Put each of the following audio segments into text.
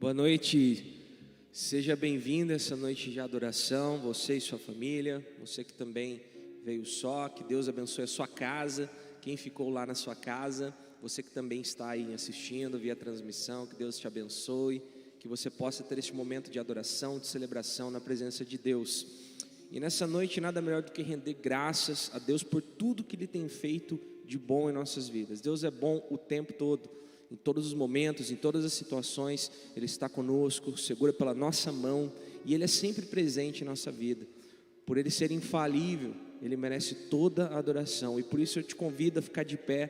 Boa noite, seja bem-vindo a essa noite de adoração, você e sua família, você que também veio só, que Deus abençoe a sua casa, quem ficou lá na sua casa, você que também está aí assistindo via transmissão, que Deus te abençoe, que você possa ter este momento de adoração, de celebração na presença de Deus. E nessa noite nada melhor do que render graças a Deus por tudo que Ele tem feito de bom em nossas vidas. Deus é bom o tempo todo. Em todos os momentos, em todas as situações, Ele está conosco, segura pela nossa mão, e Ele é sempre presente em nossa vida. Por Ele ser infalível, Ele merece toda a adoração, e por isso eu te convido a ficar de pé,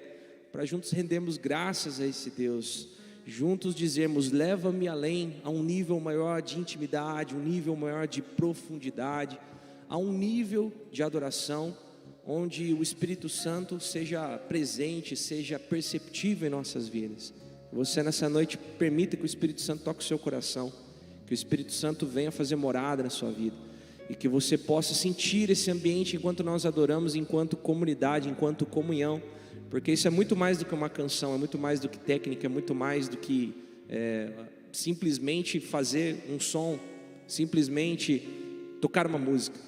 para juntos rendermos graças a esse Deus, juntos dizermos: leva-me além, a um nível maior de intimidade, um nível maior de profundidade, a um nível de adoração, onde o Espírito Santo seja presente, seja perceptível em nossas vidas. Você nessa noite permita que o Espírito Santo toque o seu coração, que o Espírito Santo venha fazer morada na sua vida, e que você possa sentir esse ambiente enquanto nós adoramos, enquanto comunidade, enquanto comunhão, porque isso é muito mais do que uma canção, é muito mais do que técnica, é muito mais do que simplesmente fazer um som, simplesmente tocar uma música.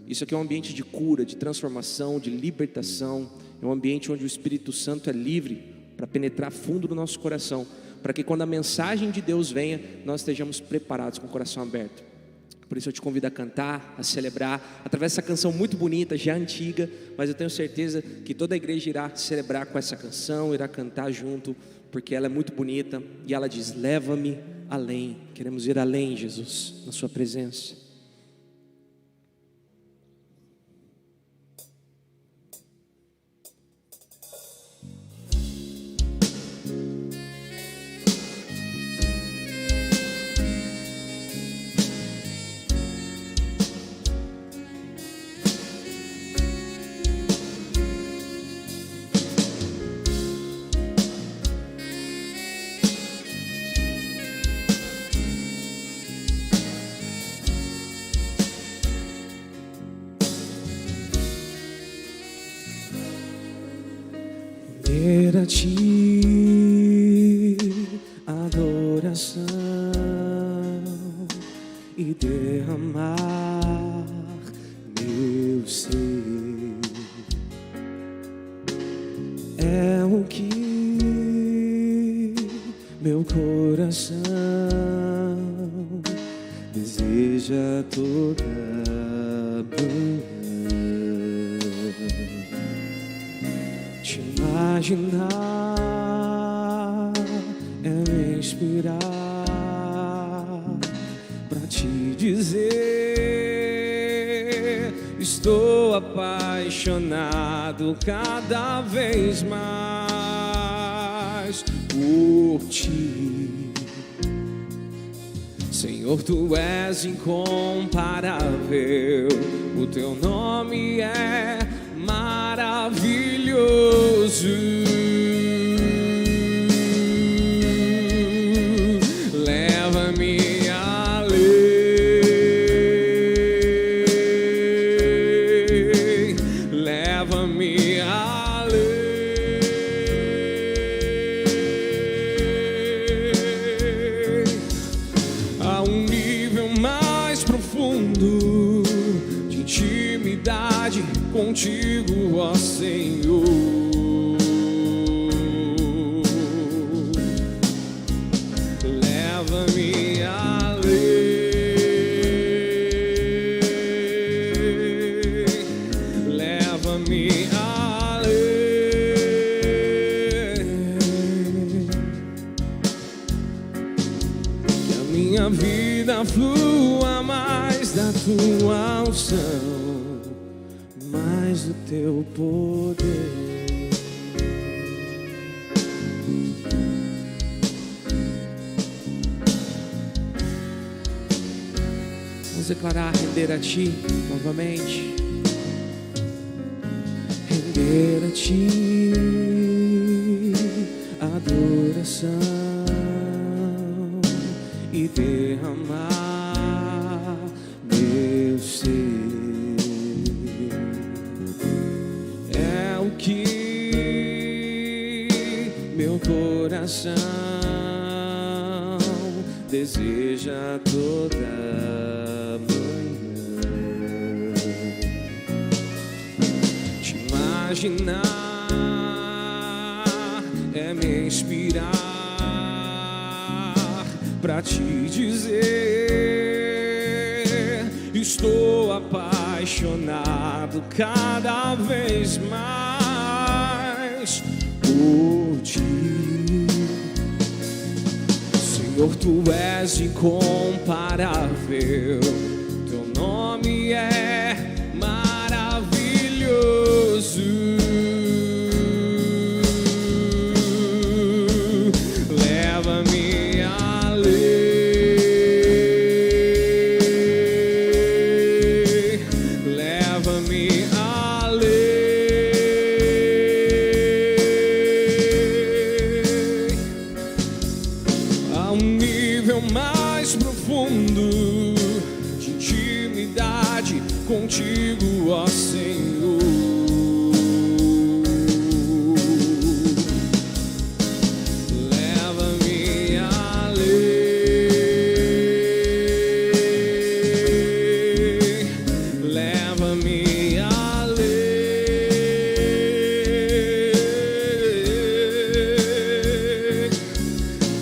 Isso aqui é um ambiente de cura, de transformação, de libertação. É um ambiente onde o Espírito Santo é livre para penetrar fundo no nosso coração, para que quando a mensagem de Deus venha, nós estejamos preparados com o coração aberto. Por isso eu te convido a cantar, a celebrar, através dessa canção muito bonita, já antiga, mas eu tenho certeza que toda a igreja irá celebrar com essa canção, irá cantar junto, porque ela é muito bonita, e ela diz: leva-me além. Queremos ir além, Jesus, na sua presença. A ti adoração e derramar meu ser é o que meu coração deseja toda manhã. Te imaginar é me inspirar pra te dizer: estou apaixonado cada vez mais por ti. Senhor, tu és incomparável, o teu nome é maravilhoso. Leva-me além, leva-me além, a um nível mais profundo de intimidade contigo, ó Senhor. Leva-me além, leva-me além, que a minha vida flua mais da tua unção, mais do teu poder. Vamos declarar: render a ti novamente, render a ti adoração e derramar meu ser. É o que meu coração deseja toda manhã. Te imaginar é me inspirar pra te dizer: estou apaixonado cada vez mais por ti. Senhor, tu és incomparável, teu nome é maravilhoso. Leva-me além, leva-me além, a um nível mais profundo de intimidade contigo, ó Senhor. Leva-me além, leva-me além,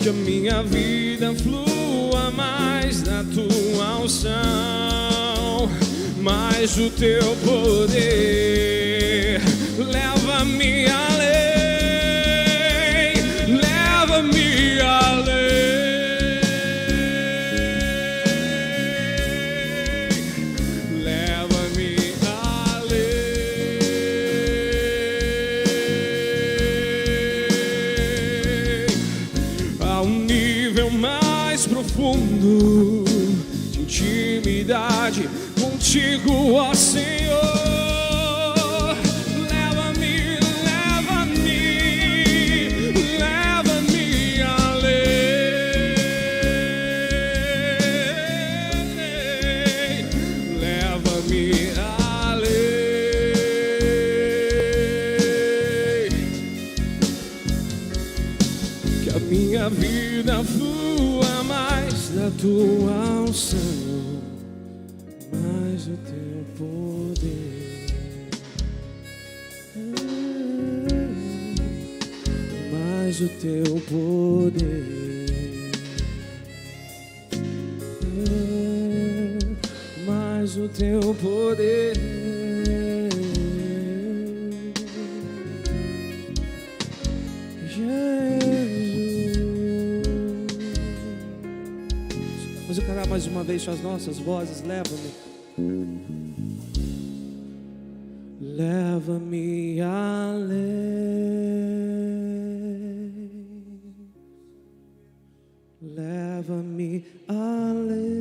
que a minha vida flua mais da tua unção, mais do teu poder. Leva-me além, leva-me além, leva-me além, a um nível mais profundo de intimidade contigo, ó Senhor. Leva-me, leva-me, leva-me além, leva-me além, que a minha vida flua mais da tua unção, mais o teu poder, mais o teu poder, mais o teu poder. Vamos encarar mais uma vez as nossas vozes. Leva-me, leva-me além, leva-me além,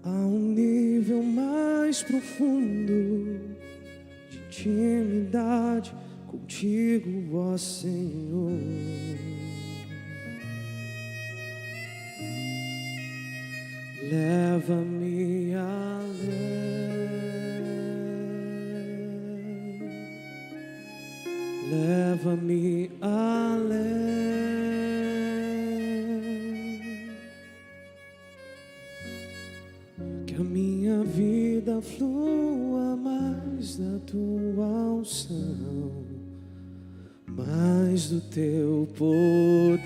a um nível mais profundo de intimidade contigo, ó Senhor. Leva-me além, leva-me além, que a minha vida flua mais da tua unção, mais do teu poder.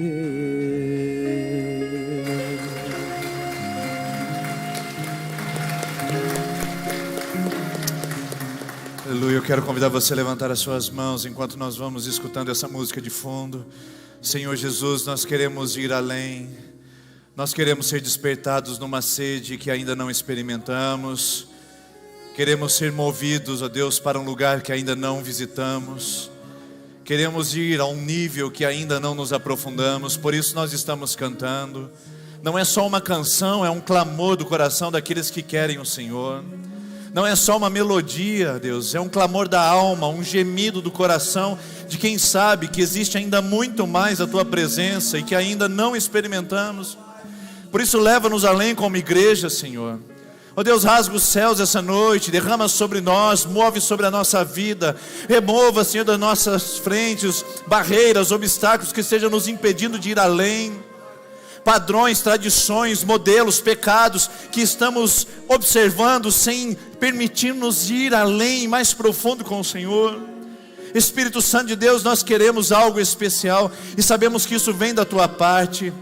Aleluia, eu quero convidar você a levantar as suas mãos enquanto nós vamos escutando essa música de fundo. Senhor Jesus, nós queremos ir além, nós queremos ser despertados numa sede que ainda não experimentamos, queremos ser movidos, ó Deus, para um lugar que ainda não visitamos, queremos ir a um nível que ainda não nos aprofundamos, por isso nós estamos cantando. Não é só uma canção, é um clamor do coração daqueles que querem o Senhor. Não é só uma melodia, Deus, é um clamor da alma, um gemido do coração de quem sabe que existe ainda muito mais a Tua presença e que ainda não experimentamos. Por isso leva-nos além como igreja, Senhor. Ó Deus, rasga os céus essa noite, derrama sobre nós, move sobre a nossa vida, remova, Senhor, das nossas frentes, barreiras, obstáculos que estejam nos impedindo de ir além, padrões, tradições, modelos, pecados que estamos observando sem permitir-nos ir além, mais profundo com o Senhor. Espírito Santo de Deus, nós queremos algo especial e sabemos que isso vem da Tua parte.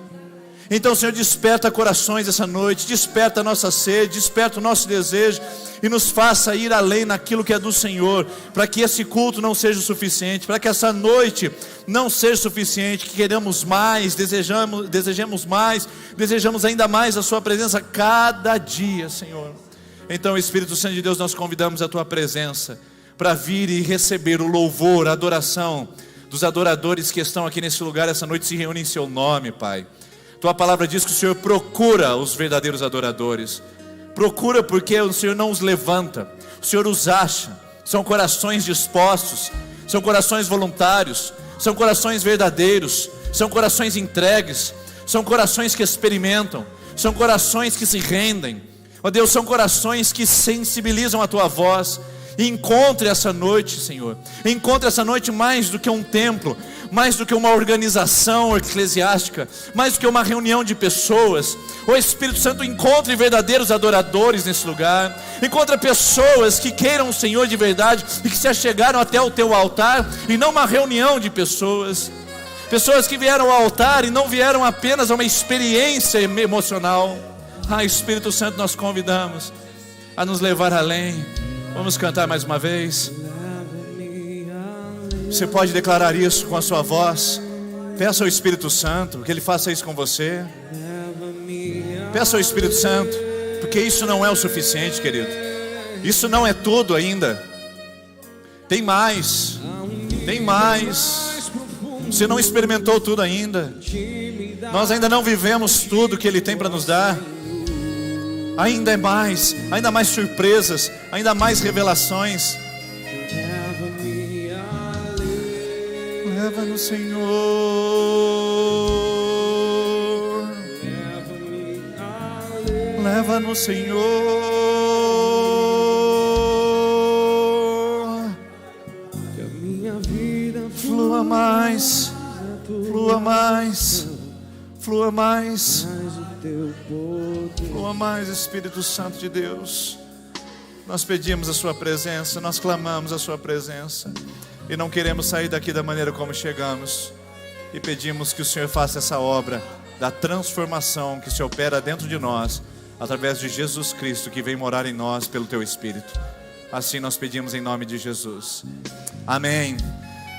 Então, Senhor, desperta corações essa noite, desperta a nossa sede, desperta o nosso desejo e nos faça ir além naquilo que é do Senhor, para que esse culto não seja o suficiente, para que essa noite não seja suficiente, que queremos mais, desejamos mais, desejamos ainda mais a Sua presença cada dia, Senhor. Então, Espírito Santo de Deus, nós convidamos a Tua presença para vir e receber o louvor, a adoração dos adoradores que estão aqui nesse lugar essa noite, se reúnem em Seu nome, Pai. Tua palavra diz que o Senhor procura os verdadeiros adoradores. Procura porque o Senhor não os levanta, o Senhor os acha. São corações dispostos, são corações voluntários, são corações verdadeiros, são corações entregues, são corações que experimentam, são corações que se rendem. Ó Deus, são corações que sensibilizam a Tua voz. E encontre essa noite, Senhor, encontre essa noite mais do que um templo, mais do que uma organização eclesiástica, mais do que uma reunião de pessoas. O Espírito Santo encontre verdadeiros adoradores nesse lugar, encontre pessoas que queiram o Senhor de verdade e que se achegaram até o Teu altar, e não uma reunião de pessoas que vieram ao altar e não vieram apenas a uma experiência emocional. Espírito Santo, nós convidamos a nos levar além. Vamos cantar mais uma vez. Você pode declarar isso com a sua voz. Peça ao Espírito Santo que Ele faça isso com você. Peça ao Espírito Santo, porque isso não é o suficiente, querido. Isso não é tudo ainda. Tem mais. Tem mais. Você não experimentou tudo ainda. Nós ainda não vivemos tudo que Ele tem para nos dar. Ainda mais surpresas, ainda mais revelações. Leva no Senhor, leva no Senhor, que a minha vida flua mais, flua mais, flua mais. Flua mais, Espírito Santo de Deus. Nós pedimos a Sua presença, nós clamamos a Sua presença, e não queremos sair daqui da maneira como chegamos, e pedimos que o Senhor faça essa obra da transformação que se opera dentro de nós, através de Jesus Cristo, que vem morar em nós pelo Teu Espírito. Assim nós pedimos em nome de Jesus. Amém.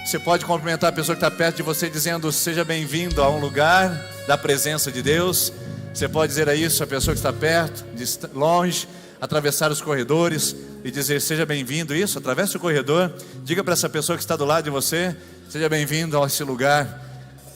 Você pode cumprimentar a pessoa que está perto de você dizendo: seja bem-vindo a um lugar da presença de Deus. Você pode dizer a isso, a pessoa que está perto, longe, atravessar os corredores e dizer: seja bem-vindo. Isso, atravesse o corredor, diga para essa pessoa que está do lado de você: seja bem-vindo a esse lugar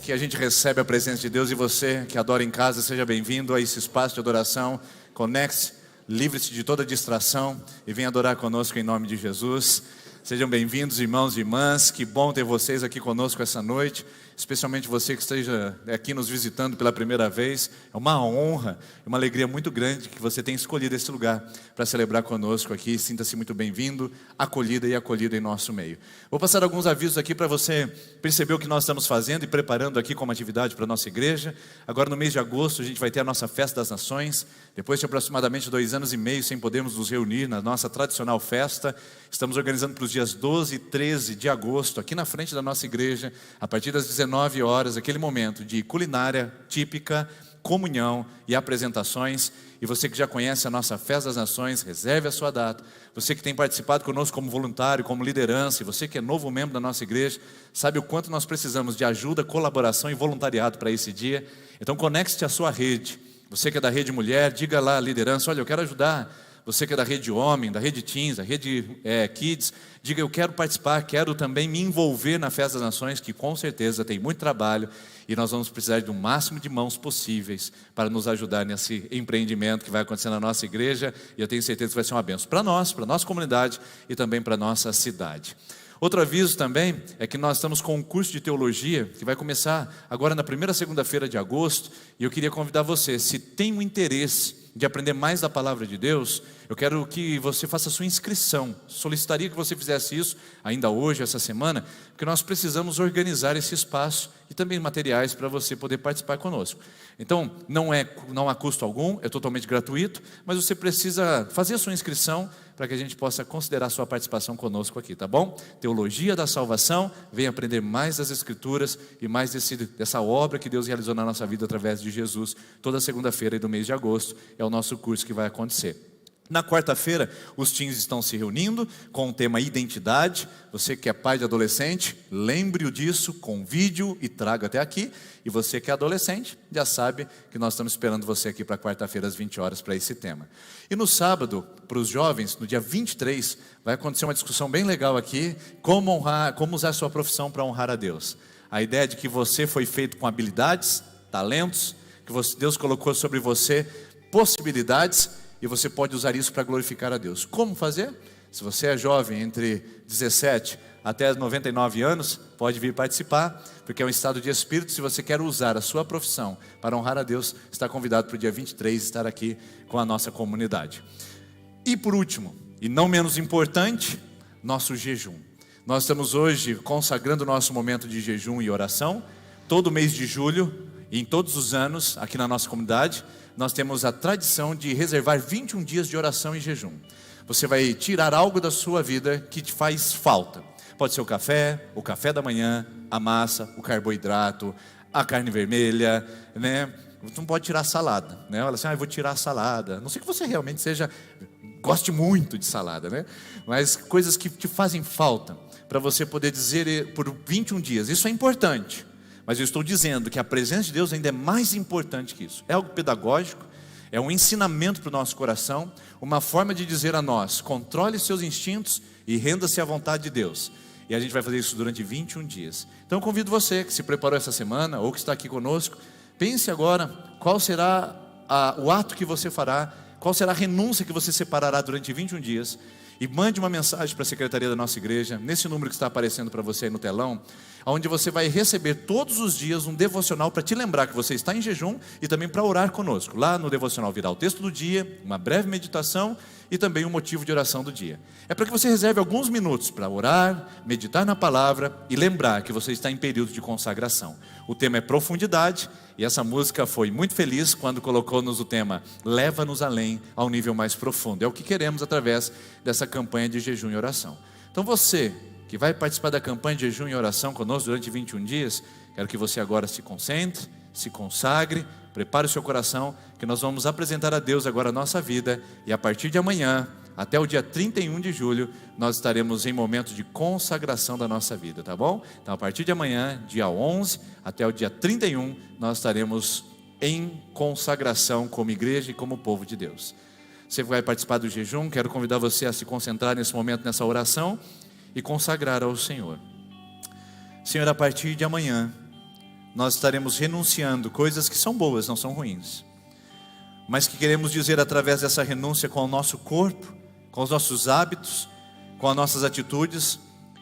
que a gente recebe a presença de Deus. E você que adora em casa, seja bem-vindo a esse espaço de adoração. Conecte-se, livre-se de toda distração e venha adorar conosco em nome de Jesus. Sejam bem-vindos, irmãos e irmãs. Que bom ter vocês aqui conosco essa noite, especialmente você que esteja aqui nos visitando pela primeira vez. É uma honra, é uma alegria muito grande que você tenha escolhido esse lugar para celebrar conosco aqui. Sinta-se muito bem-vindo, acolhida e acolhido em nosso meio. Vou passar alguns avisos aqui para você perceber o que nós estamos fazendo e preparando aqui como atividade para a nossa igreja. Agora no mês de agosto a gente vai ter a nossa Festa das Nações. Depois de aproximadamente 2 anos e meio sem podermos nos reunir na nossa tradicional festa, estamos organizando para os dias 12 e 13 de agosto, aqui na frente da nossa igreja, a partir das 19 horas, aquele momento de culinária típica, comunhão e apresentações. E você que já conhece a nossa Festa das Nações, reserve a sua data. Você que tem participado conosco como voluntário, como liderança, e você que é novo membro da nossa igreja, sabe o quanto nós precisamos de ajuda, colaboração e voluntariado para esse dia. Então conecte-se à sua rede. Você que é da rede mulher, diga lá à liderança: olha, eu quero ajudar. Você que é da rede homem, da rede teens, da rede kids, diga: eu quero participar, quero também me envolver na Festa das Nações, que com certeza tem muito trabalho e nós vamos precisar do máximo de mãos possíveis para nos ajudar nesse empreendimento que vai acontecer na nossa igreja, e eu tenho certeza que vai ser uma bênção para nós, para a nossa comunidade e também para a nossa cidade. Outro aviso também é que nós estamos com um curso de teologia que vai começar agora na primeira segunda-feira de agosto, e eu queria convidar você, se tem um interesse de aprender mais da palavra de Deus, eu quero que você faça a sua inscrição. Solicitaria que você fizesse isso ainda hoje, essa semana, porque nós precisamos organizar esse espaço e também materiais para você poder participar conosco. Então, não há custo algum, é totalmente gratuito, mas você precisa fazer a sua inscrição para que a gente possa considerar a sua participação conosco aqui, tá bom? Teologia da Salvação, venha aprender mais das Escrituras e mais dessa obra que Deus realizou na nossa vida através de Jesus, toda segunda-feira do mês de agosto, é o nosso curso que vai acontecer. Na quarta-feira, os teens estão se reunindo com o tema identidade. Você que é pai de adolescente, lembre-o disso, convide-o e traga até aqui. E você que é adolescente, já sabe que nós estamos esperando você aqui para quarta-feira às 20 horas para esse tema. E no sábado, para os jovens, no dia 23, vai acontecer uma discussão bem legal aqui, como usar a sua profissão para honrar a Deus. A ideia de que você foi feito com habilidades, talentos, que Deus colocou sobre você possibilidades, e você pode usar isso para glorificar a Deus. Como fazer? Se você é jovem, entre 17 até 99 anos, pode vir participar, porque é um estado de espírito. Se você quer usar a sua profissão para honrar a Deus, está convidado para o dia 23 estar aqui com a nossa comunidade. E por último, e não menos importante, nosso jejum. Nós estamos hoje consagrando o nosso momento de jejum e oração, todo mês de julho, e em todos os anos, aqui na nossa comunidade, nós temos a tradição de reservar 21 dias de oração e jejum. Você vai tirar algo da sua vida que te faz falta. Pode ser o café da manhã, a massa, o carboidrato, a carne vermelha, né? Você não pode tirar a salada, né? Olha assim, eu vou tirar a salada. Não sei que você realmente goste muito de salada, né? Mas coisas que te fazem falta, para você poder dizer por 21 dias. Isso é importante. Mas eu estou dizendo que a presença de Deus ainda é mais importante que isso. É algo pedagógico, é um ensinamento para o nosso coração, uma forma de dizer a nós: controle seus instintos e renda-se à vontade de Deus. E a gente vai fazer isso durante 21 dias. Então eu convido você que se preparou essa semana ou que está aqui conosco, pense agora qual será o ato que você fará, qual será a renúncia que você separará durante 21 dias. E mande uma mensagem para a secretaria da nossa igreja, nesse número que está aparecendo para você aí no telão, onde você vai receber todos os dias um devocional para te lembrar que você está em jejum e também para orar conosco. Lá no devocional virá o texto do dia, uma breve meditação e também um motivo de oração do dia. É para que você reserve alguns minutos para orar, meditar na palavra e lembrar que você está em período de consagração. O tema é profundidade e essa música foi muito feliz quando colocou-nos o tema Leva-nos além, ao nível mais profundo. É o que queremos através dessa campanha de jejum e oração. Então você que vai participar da campanha de jejum e oração conosco durante 21 dias, quero que você agora se concentre, se consagre, prepare o seu coração, que nós vamos apresentar a Deus agora a nossa vida, e a partir de amanhã, até o dia 31 de julho, nós estaremos em momento de consagração da nossa vida, tá bom? Então a partir de amanhã, dia 11, até o dia 31, nós estaremos em consagração como igreja e como povo de Deus. Você vai participar do jejum, quero convidar você a se concentrar nesse momento, nessa oração, e consagrar ao Senhor. Senhor, a partir de amanhã, nós estaremos renunciando coisas que são boas, não são ruins, mas que queremos dizer através dessa renúncia com o nosso corpo, com os nossos hábitos, com as nossas atitudes,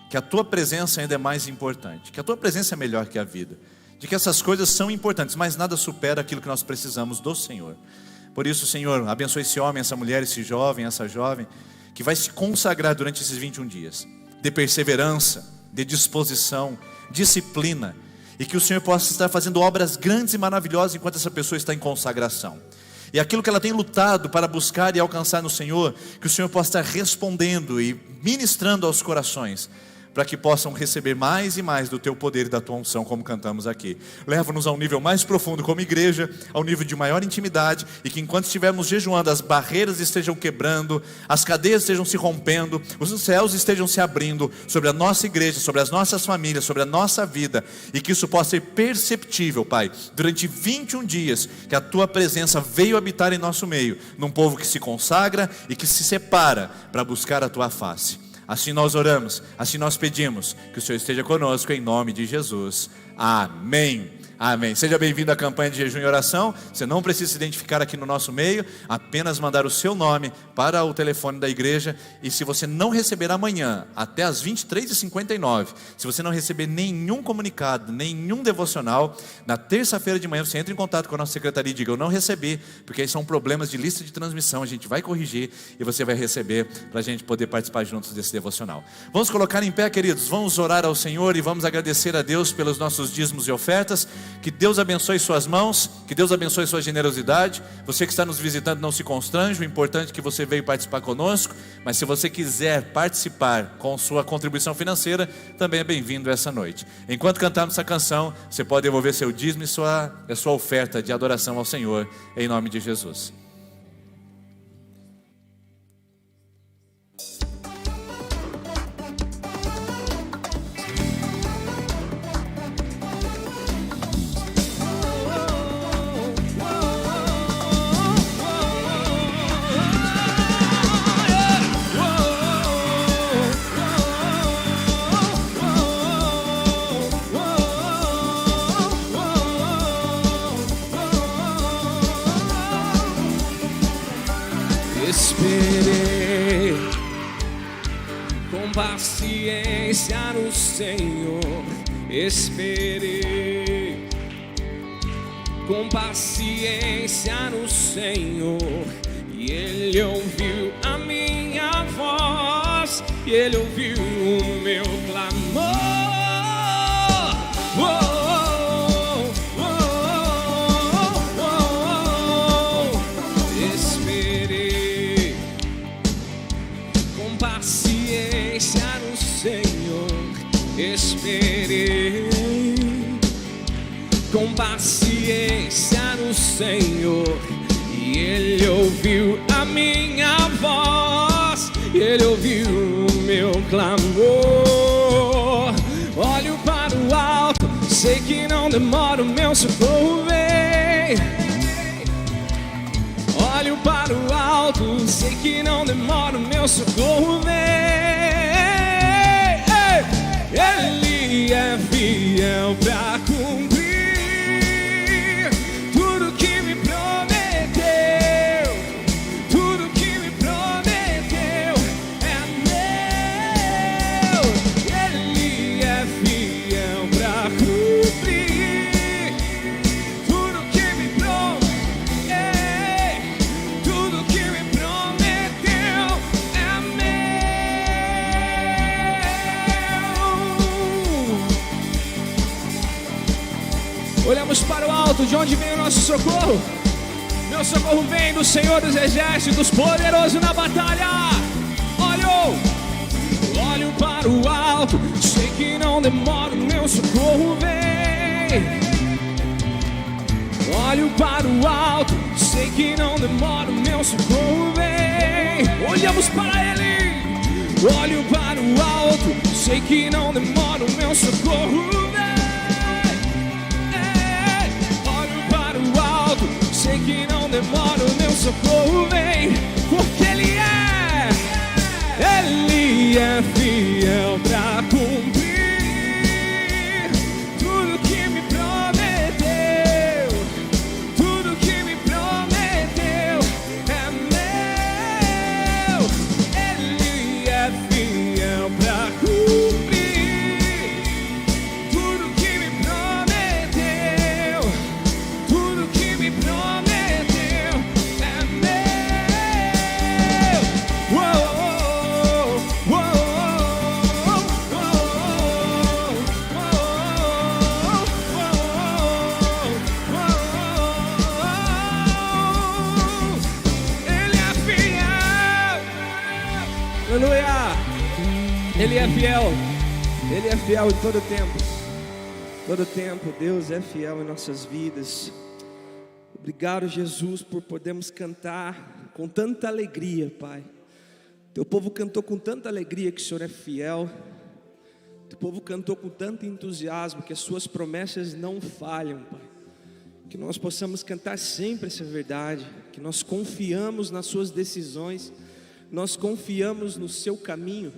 que a Tua presença ainda é mais importante, que a Tua presença é melhor que a vida, de que essas coisas são importantes, mas nada supera aquilo que nós precisamos do Senhor. Por isso, Senhor, abençoe esse homem, essa mulher, esse jovem, essa jovem, que vai se consagrar durante esses 21 dias, de perseverança, de disposição, disciplina, e que o Senhor possa estar fazendo obras grandes e maravilhosas enquanto essa pessoa está em consagração. E aquilo que ela tem lutado para buscar e alcançar no Senhor, que o Senhor possa estar respondendo e ministrando aos corações, para que possam receber mais e mais do Teu poder e da Tua unção, como cantamos aqui. Leva-nos a um nível mais profundo como igreja, ao nível de maior intimidade, e que enquanto estivermos jejuando, as barreiras estejam quebrando, as cadeias estejam se rompendo, os céus estejam se abrindo sobre a nossa igreja, sobre as nossas famílias, sobre a nossa vida, e que isso possa ser perceptível, Pai, durante 21 dias, que a Tua presença veio habitar em nosso meio, num povo que se consagra e que se separa para buscar a Tua face. Assim nós oramos, assim nós pedimos, que o Senhor esteja conosco em nome de Jesus. Amém. Amém. Seja bem-vindo à campanha de jejum e oração. Você não precisa se identificar aqui no nosso meio, apenas mandar o seu nome para o telefone da igreja. E se você não receber amanhã, até as 23h59, se você não receber nenhum comunicado, nenhum devocional, na terça-feira de manhã você entra em contato com a nossa secretaria e diga: eu não recebi, porque aí são problemas de lista de transmissão, a gente vai corrigir e você vai receber, para a gente poder participar juntos desse devocional. Vamos colocar em pé, queridos, vamos orar ao Senhor e vamos agradecer a Deus pelos nossos dízimos e ofertas. Que Deus abençoe suas mãos, que Deus abençoe sua generosidade. Você que está nos visitando, não se constrange, o importante é que você veio participar conosco, mas se você quiser participar com sua contribuição financeira, também é bem-vindo essa noite. Enquanto cantarmos essa canção, você pode devolver seu dízimo e a sua oferta de adoração ao Senhor, em nome de Jesus. Esperei com paciência no Senhor, esperei com paciência no Senhor, e Ele ouviu a minha voz, e Ele ouviu o meu clamor. Esperei com paciência no Senhor, e Ele ouviu a minha voz, e Ele ouviu o meu clamor. Olho para o alto, sei que não demora, o meu socorro vem. Olho para o alto, sei que não demora, o meu socorro vem. Ele é fiel pra cumprir tudo que me prometeu, tudo que me prometeu é meu. Ele é fiel pra cumprir tudo que me prometeu, tudo que me prometeu é meu. Olhamos para o alto, de onde vem o nosso socorro? Meu socorro vem do Senhor dos Exércitos, poderoso na batalha. Olho para o alto, sei que não demora, o meu socorro vem. Olho para o alto, sei que não demora, o meu socorro vem. Olhamos para Ele. Olho para o alto, sei que não demora, o meu socorro vem. Sei que não demora, o meu socorro vem, porque Ele é fiel pra cumprir tudo que me prometeu, tudo que me prometeu é meu. Ele é fiel pra cumprir tudo que me prometeu, tudo que me prometeu. Aleluia! Ele é fiel. Ele é fiel em todo tempo. Todo tempo Deus é fiel em nossas vidas. Obrigado, Jesus, por podermos cantar com tanta alegria, Pai. Teu povo cantou com tanta alegria que o Senhor é fiel. Teu povo cantou com tanto entusiasmo que as suas promessas não falham, Pai. Que nós possamos cantar sempre essa verdade, que nós confiamos nas suas decisões, nós confiamos no seu caminho,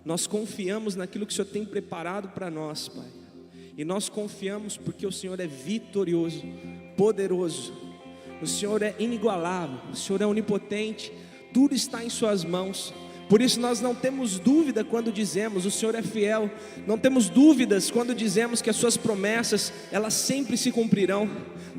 nós confiamos naquilo que o Senhor tem preparado para nós, Pai. E nós confiamos porque o Senhor é vitorioso, poderoso. O Senhor é inigualável, o Senhor é onipotente. Tudo está em suas mãos. Por isso nós não temos dúvida quando dizemos: o Senhor é fiel. Não temos dúvidas quando dizemos que as suas promessas, elas sempre se cumprirão.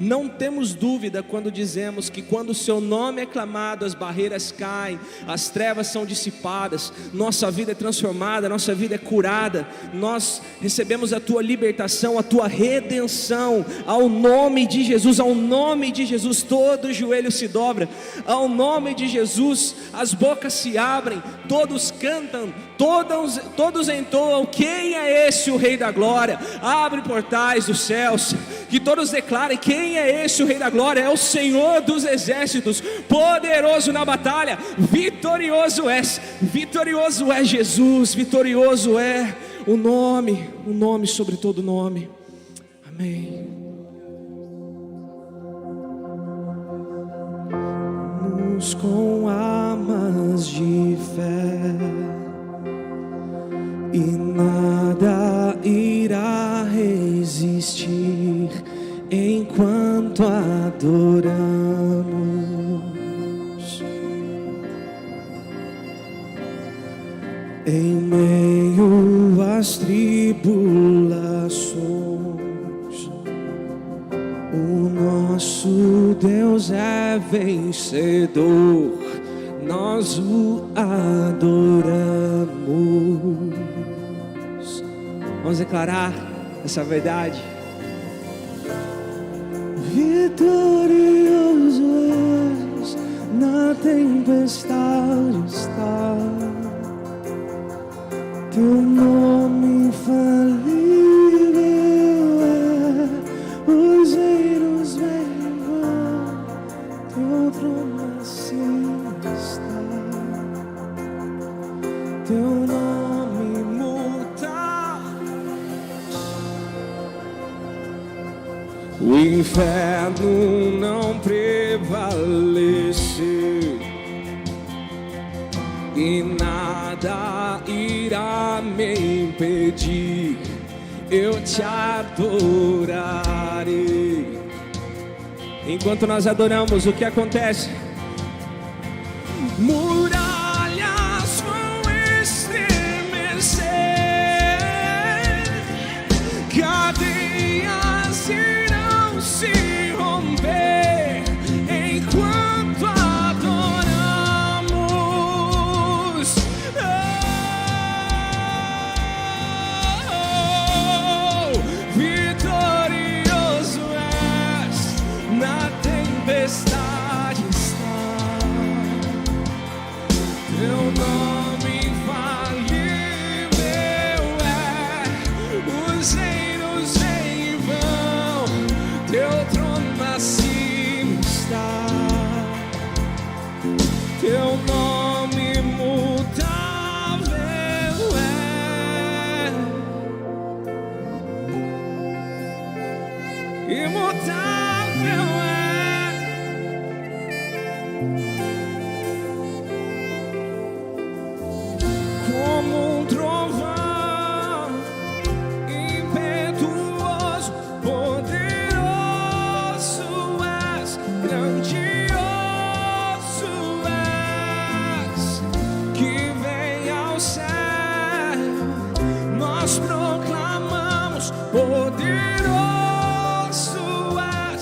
Não temos dúvida quando dizemos que quando o seu nome é clamado, as barreiras caem, as trevas são dissipadas, nossa vida é transformada, nossa vida é curada. Nós recebemos a tua libertação, a tua redenção, ao nome de Jesus. Ao nome de Jesus todo joelho se dobra, ao nome de Jesus as bocas se abrem, todos cantam, todos entoam: quem é esse o Rei da Glória? Abre portais dos céus, que todos declarem: quem é esse o Rei da Glória? É o Senhor dos exércitos, poderoso na batalha. Vitorioso é Jesus, vitorioso é o nome sobre todo nome. Amém. Com armas de fé, e nada irá resistir enquanto adoramos. Em meio às tribulações, o nosso Deus é vencedor, nós o adoramos. Vamos declarar essa verdade. Vitorioso és, na tempestade está, teu nome infalível é, os reinos vêm vão, teu trono acima está, teu nome imutável. O inferno não prevaleceu e nada irá me impedir. Eu te adorarei. Enquanto nós adoramos, o que acontece? Muralhas vão estremecer, cadeias irão se romper enquanto adoramos. Vitorioso és, na tempestade está, teu nome infalível é, os reinos vêm e vão, teu trono acima está, teu nome imutável é, imutável é. Como um trovão impetuoso, poderoso és, grandioso és, que vem ao céu, nós proclamamos: poderoso és,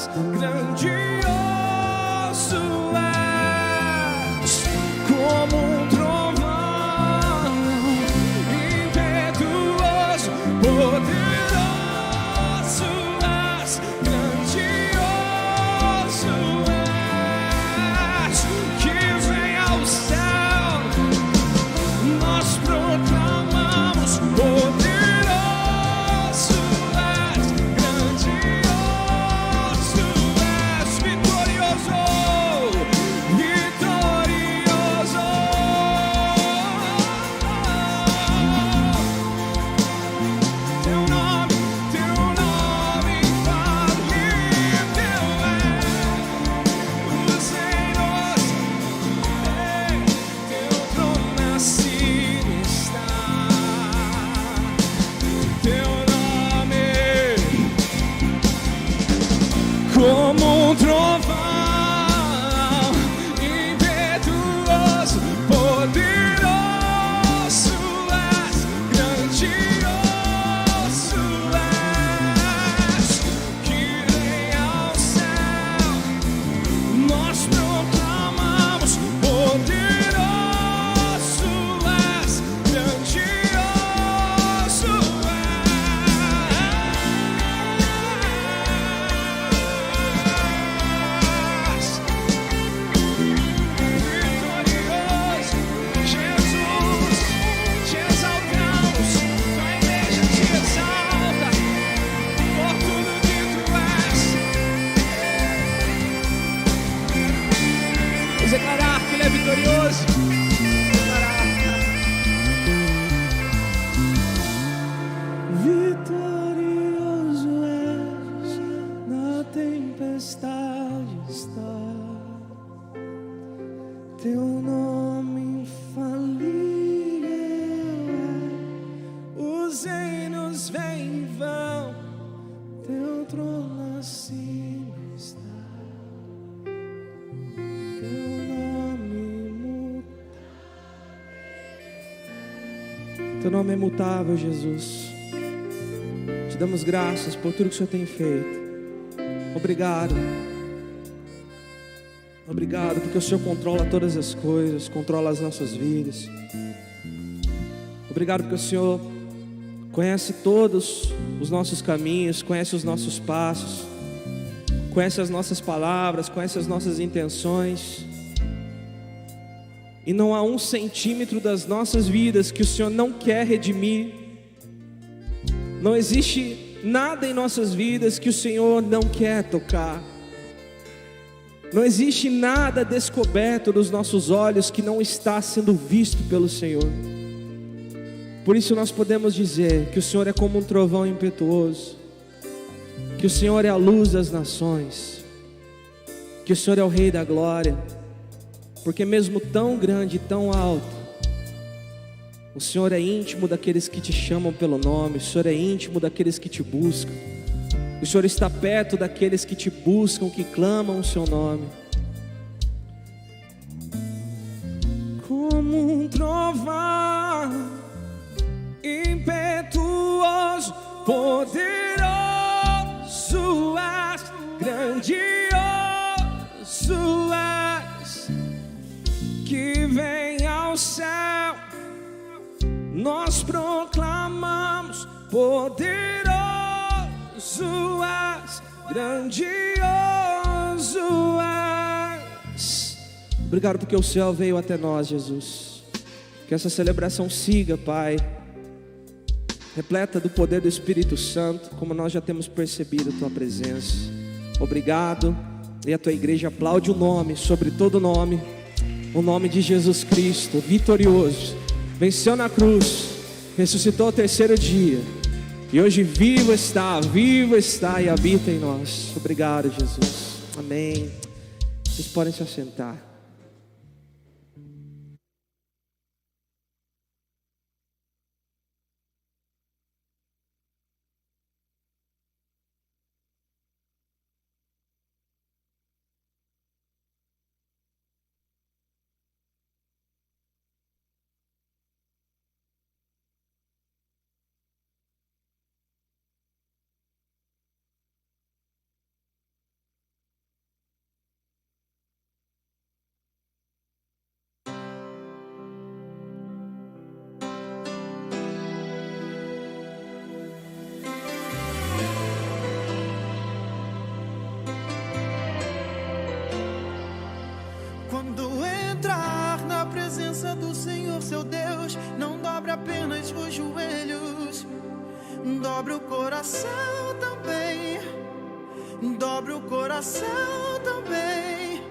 Teu nome é imutável, Jesus. Te damos graças por tudo que o Senhor tem feito. Obrigado. Obrigado porque o Senhor controla todas as coisas, controla as nossas vidas. Obrigado porque o Senhor conhece todos os nossos caminhos, conhece os nossos passos, conhece as nossas palavras, conhece as nossas intenções. E não há 1 centímetro das nossas vidas que o Senhor não quer redimir. Não existe nada em nossas vidas que o Senhor não quer tocar. Não existe nada descoberto dos nossos olhos que não está sendo visto pelo Senhor. Por isso nós podemos dizer que o Senhor é como um trovão impetuoso, que o Senhor é a luz das nações, que o Senhor é o Rei da glória, porque mesmo tão grande e tão alto, o Senhor é íntimo daqueles que te chamam pelo nome, o Senhor é íntimo daqueles que te buscam, o Senhor está perto daqueles que te buscam, que clamam o seu nome. Como um trovão impetuoso, poderoso és, grandioso és, que vem ao céu, nós proclamamos, poderoso és, grandioso és. Obrigado porque o céu veio até nós, Jesus. Que essa celebração siga, Pai, repleta do poder do Espírito Santo, como nós já temos percebido a Tua presença. Obrigado. E a Tua igreja aplaude o nome, sobre todo nome, o nome de Jesus Cristo, vitorioso, venceu na cruz, ressuscitou ao 3º dia, e hoje vivo está e habita em nós. Obrigado, Jesus. Amém. Vocês podem se assentar. Do Senhor seu Deus, não dobre apenas os joelhos, dobre o coração também, dobre o coração também.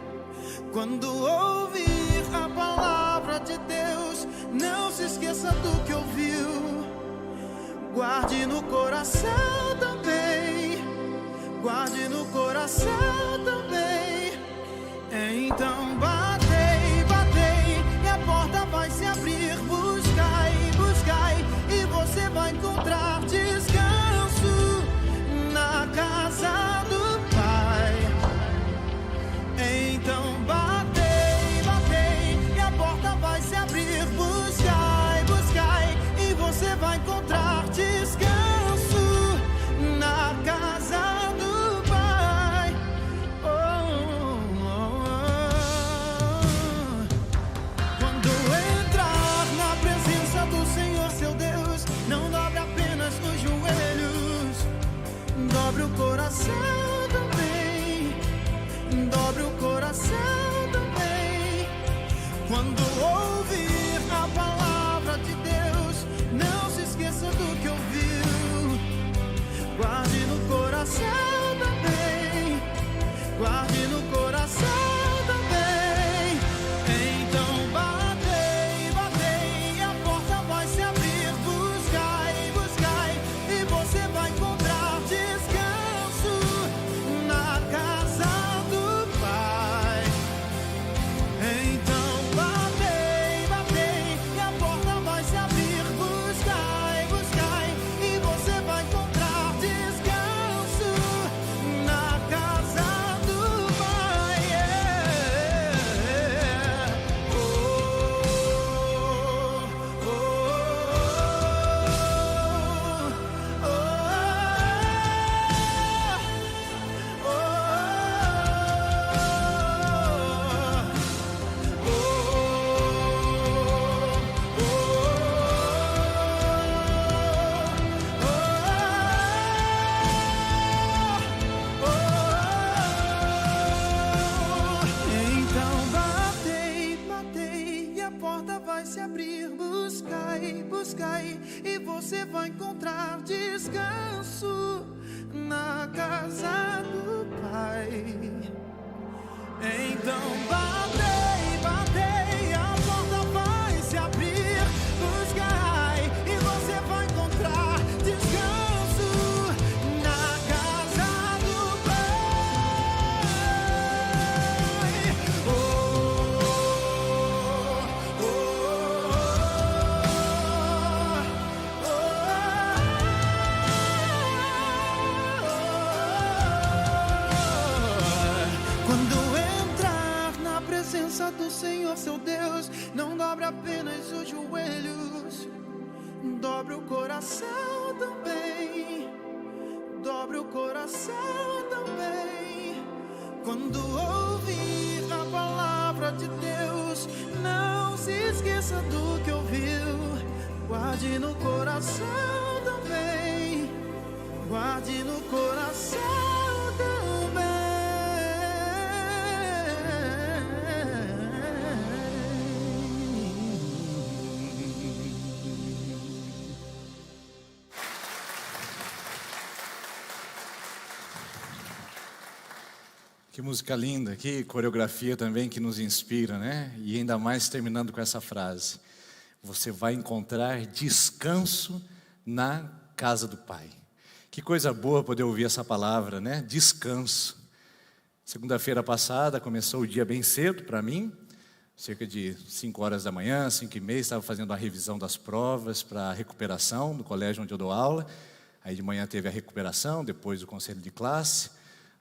Quando ouvir a palavra de Deus, não se esqueça do que ouviu, guarde no coração também, guarde no coração também. Então a porta vai se abrir, buscai, e você vai encontrar descanso na casa do Pai. Então batei, e a porta vai se abrir, buscai, e você vai encontrar descanso na casa do Pai. Oh, oh, oh. vai se abrir. Buscai, buscai, e você vai encontrar descanso na casa do Pai. Então batei, batei, a porta vai se abrir. Buscai, e você vai encontrar descanso na casa do Pai. Oh, oh, oh, oh. Quando entrar na presença do Senhor seu Deus, não dobre apenas os joelhos, dobre o coração também, dobre o coração também. Quando ouvir a palavra de Deus, não se esqueça do que ouviu, guarde no coração também, guarde no coração Que música linda, que coreografia também que nos inspira, né? E ainda mais terminando com essa frase: você vai encontrar descanso na casa do Pai. Que coisa boa poder ouvir essa palavra, né? Descanso. Segunda-feira passada começou o dia bem cedo para mim, cerca de 5 horas da manhã, 5h30, estava fazendo a revisão das provas para a recuperação no colégio onde eu dou aula. Aí de manhã teve a recuperação, depois o conselho de classe,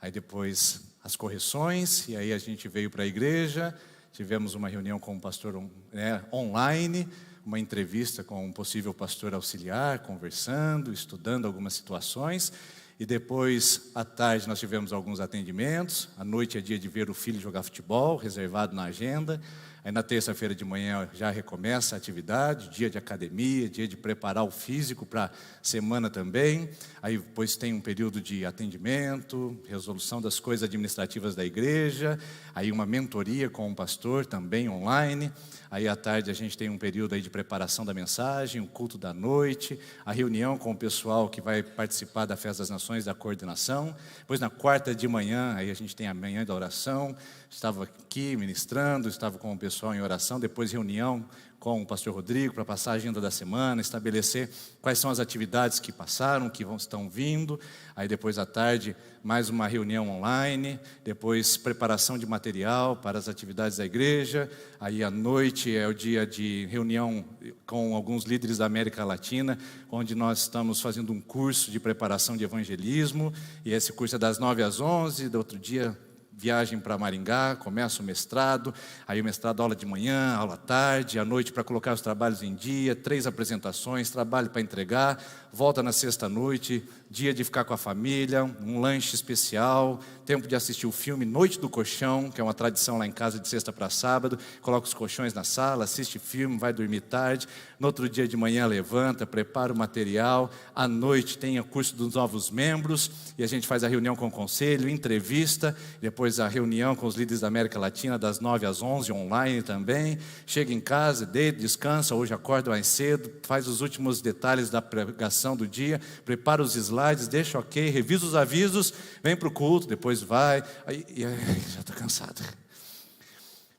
aí depois as correções, e aí a gente veio para a igreja, tivemos uma reunião com o pastor online, uma entrevista com um possível pastor auxiliar, conversando, estudando algumas situações, e depois, à tarde, nós tivemos alguns atendimentos. À noite é dia de ver o filho jogar futebol, reservado na agenda. Aí na terça-feira de manhã já recomeça a atividade, dia de academia, dia de preparar o físico para a semana também. Aí depois tem um período de atendimento, resolução das coisas administrativas da igreja, aí uma mentoria com um pastor também online. Aí à tarde a gente tem um período aí de preparação da mensagem, o culto da noite, a reunião com o pessoal que vai participar da Festa das Nações, da coordenação. Depois na quarta de manhã, aí a gente tem a manhã da oração. Estava aqui ministrando, estava com o pessoal em oração. Depois reunião com o pastor Rodrigo para passar a agenda da semana, estabelecer quais são as atividades que passaram, que estão vindo. Aí depois à tarde, mais uma reunião online, depois preparação de material para as atividades da igreja. Aí à noite é o dia de reunião com alguns líderes da América Latina, onde nós estamos fazendo um curso de preparação de evangelismo, e esse curso é das 9 às 11, do outro dia viagem para Maringá, começa o mestrado, aí o mestrado aula de manhã, aula à tarde, à noite para colocar os trabalhos em dia, 3 apresentações, trabalho para entregar, volta na sexta-noite, dia de ficar com a família, um lanche especial, tempo de assistir o filme Noite do Colchão, que é uma tradição lá em casa de sexta para sábado, coloca os colchões na sala, assiste filme, vai dormir tarde, no outro dia de manhã levanta, prepara o material, à noite tem o curso dos novos membros, e a gente faz a reunião com o conselho, entrevista, depois a reunião com os líderes da América Latina, das 9 às 11, online também. Chega em casa, deita, descansa, hoje acorda mais cedo, faz os últimos detalhes da pregação do dia, prepara os slides, deixa ok, revisa os avisos, vem para o culto, depois vai, aí já estou cansado.